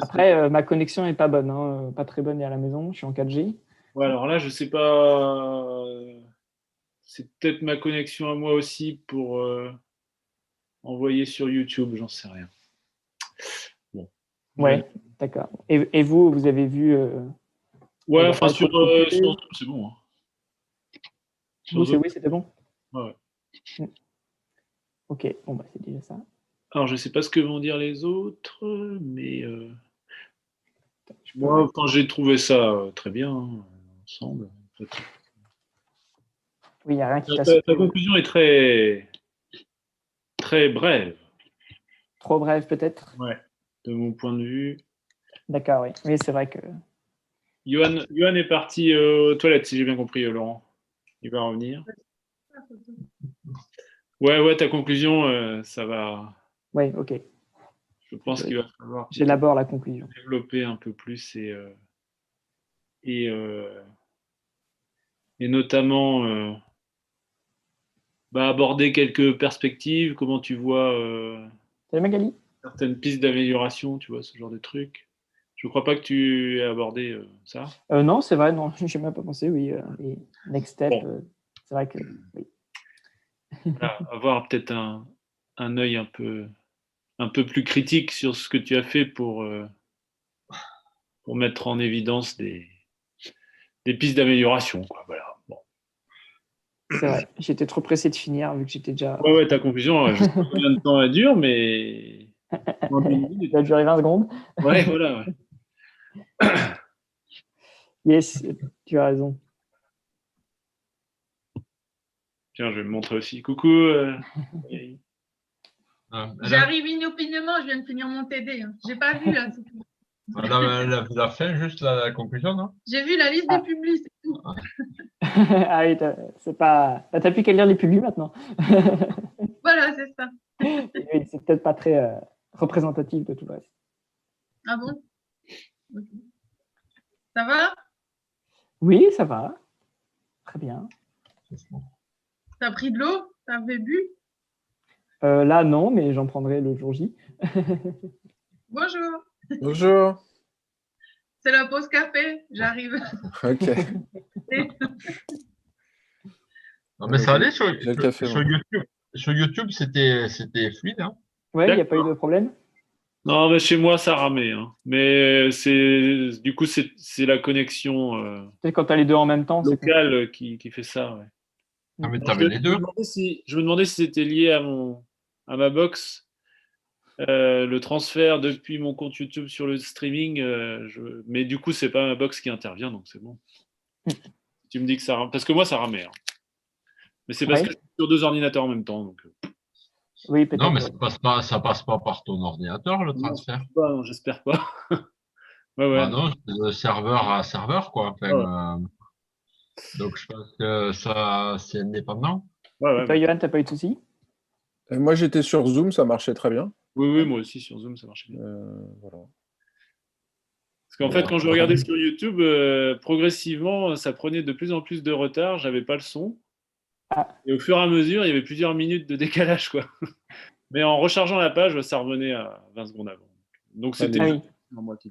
Après, ma connexion n'est pas bonne, hein, pas très bonne à la maison, je suis en 4G. Ouais, alors là, je sais pas. C'est peut-être ma connexion à moi aussi pour envoyer sur YouTube, j'en sais rien. Bon. Ouais, d'accord. Et vous avez vu ouais, enfin sur YouTube, c'est bon. Hein. Oui, c'était bon. Ouais. Ok, bon bah c'est déjà ça. Alors je sais pas ce que vont dire les autres, mais moi, quand j'ai trouvé ça très bien hein, ensemble. Oui, il n'y a rien qui Ta conclusion est très très brève. Trop brève peut-être. Ouais. De mon point de vue. D'accord, oui. Oui, c'est vrai que. Johan est parti aux toilettes, si j'ai bien compris, Laurent. Il va revenir. Ouais, ta conclusion, ça va. Oui, ok. Je pense qu'il va falloir. J'élabore la conclusion. Développer un peu plus et notamment aborder quelques perspectives. Comment tu vois Salut Magali. certaines pistes d'amélioration, tu vois, ce genre de trucs. Je ne crois pas que tu aies abordé ça. Non, c'est vrai, non, j'ai même pas pensé, oui. Les next step, bon. C'est vrai que oui. Voilà, avoir peut-être un œil un peu plus critique sur ce que tu as fait pour mettre en évidence des pistes d'amélioration. Voilà. Bon. C'est vrai, j'étais trop pressé de finir vu que j'étais déjà. Ouais, ta conclusion, je sais pas combien de temps elle dure, mais. Elle a duré 20 secondes. Ouais, voilà. Ouais. Yes, tu as raison. Tiens, je vais me montrer aussi. Coucou. J'arrive inopinément, je viens de finir mon TD. Hein. J'ai pas vu là. La fin, juste la conclusion, non? J'ai vu la liste des publis, c'est tout. Ah oui, c'est pas. T'as plus qu'à lire les publis maintenant. Voilà, c'est ça. Oui, c'est peut-être pas très représentatif de tout le reste. Ah bon? Okay. Ça va? Oui, ça va. Très bien. T'as pris de l'eau? T'avais bu? Là, non, mais j'en prendrai le jour J. Bonjour. Bonjour. C'est la pause café, j'arrive. Ok. Non, mais ça allait sur YouTube. Sur YouTube, c'était fluide. Hein. Ouais, il n'y a pas eu de problème. Non, mais chez moi, ça ramait. Hein. Mais du coup, c'est la connexion c'est quand tu as les deux en même temps, locale qui fait ça. Ouais. Ah, mais t'avais les deux. Je me demandais si c'était lié à ma box. Le transfert depuis mon compte YouTube sur le streaming, mais du coup, c'est pas ma box qui intervient, donc c'est bon. Tu me dis que ça rame, parce que moi, ça ramait. Hein. Mais c'est parce que je suis sur 2 ordinateurs en même temps. Donc... Oui, peut-être. Non, mais ça passe pas par ton ordinateur, le transfert. Non, j'espère pas. Ouais. Bah non, c'est de serveur à serveur, quoi. Enfin, Donc, je pense que ça, c'est indépendant. Et toi, Johan, tu n'as pas eu de soucis? Et moi, j'étais sur Zoom, ça marchait très bien. Oui, moi aussi, sur Zoom, ça marchait bien. Voilà. Parce qu'en fait, quand je regardais sur YouTube, progressivement, ça prenait de plus en plus de retard, j'avais pas le son. Et au fur et à mesure, il y avait plusieurs minutes de décalage, quoi. Mais en rechargeant la page, ça revenait à 20 secondes avant. Donc c'était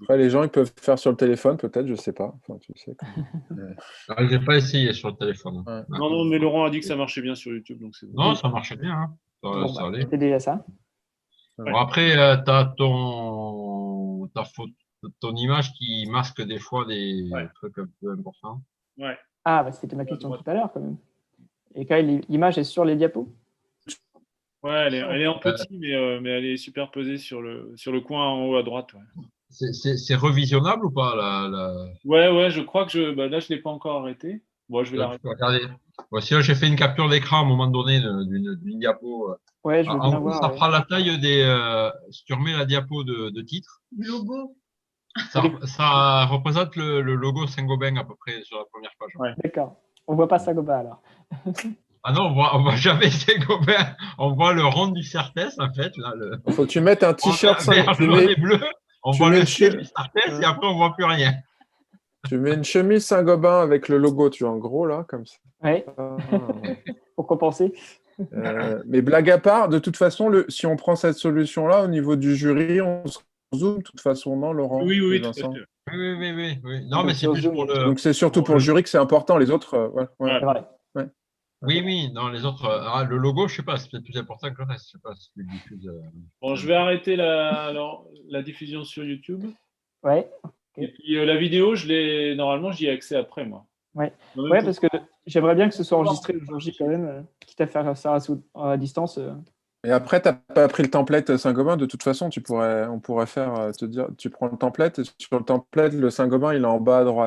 Après, les gens, ils peuvent faire sur le téléphone, peut-être, je sais pas. Enfin, tu sais. Je n'ai pas essayé sur le téléphone. Ouais. Non, mais Laurent a dit que ça marchait bien sur YouTube, donc c'est bon. Non, ça marchait bien. Hein. Ça allait. C'était déjà ça. Bon, après, tu as ton image qui masque des fois des trucs un peu importants. Ouais. Ah, c'était ma question tout à l'heure, quand même. Et quand l'image est sur les diapos? Ouais, elle est en petit, mais elle est superposée sur le coin en haut à droite. Ouais. C'est revisionnable ou pas Ouais, je crois que là, je ne l'ai pas encore arrêté. Bon, je vais l'arrêter. Regardez. Bon, sinon, j'ai fait une capture d'écran à un moment donné d'une diapo. Ouais, je veux bien voir. Ça prend la taille des. Si tu remets la diapo de titre. Du logo. Ça représente le logo Saint-Gobain à peu près sur la première page. Ouais. D'accord. On voit pas Saint-Gobain alors. Ah non, on voit jamais Saint-Gobain. On voit le rond du Certès, en fait. Il faut que tu mettes un t-shirt bleu. On voit le ciel du Certès et après, on voit plus rien. Tu mets une chemise Saint-Gobain avec le logo, tu vois, en gros, là, comme ça. Ouais. Pour compenser. Mais blague à part, de toute façon, si on prend cette solution-là, au niveau du jury, on se zoome, de toute façon, non, Laurent? Oui, Vincent. tout à fait. Oui. Non, mais c'est plus pour le. Donc, c'est surtout pour le jury que c'est important. Les autres, C'est vrai. Ouais. Oui, non, les autres. Le logo, je sais pas, c'est peut-être plus important que le reste. Je sais pas si tu le diffuses. Bon, je vais arrêter la diffusion sur YouTube. Ouais. Okay. Et puis la vidéo, normalement, j'y ai accès après, moi. Ouais, parce que j'aimerais bien que ce soit enregistré le jour J quand même, quitte à faire ça à distance. Et après, tu n'as pas pris le template Saint-Gobain, de toute façon, on pourrait faire, te dire, tu prends le template, et sur le template, le Saint-Gobain, il est en bas à droite.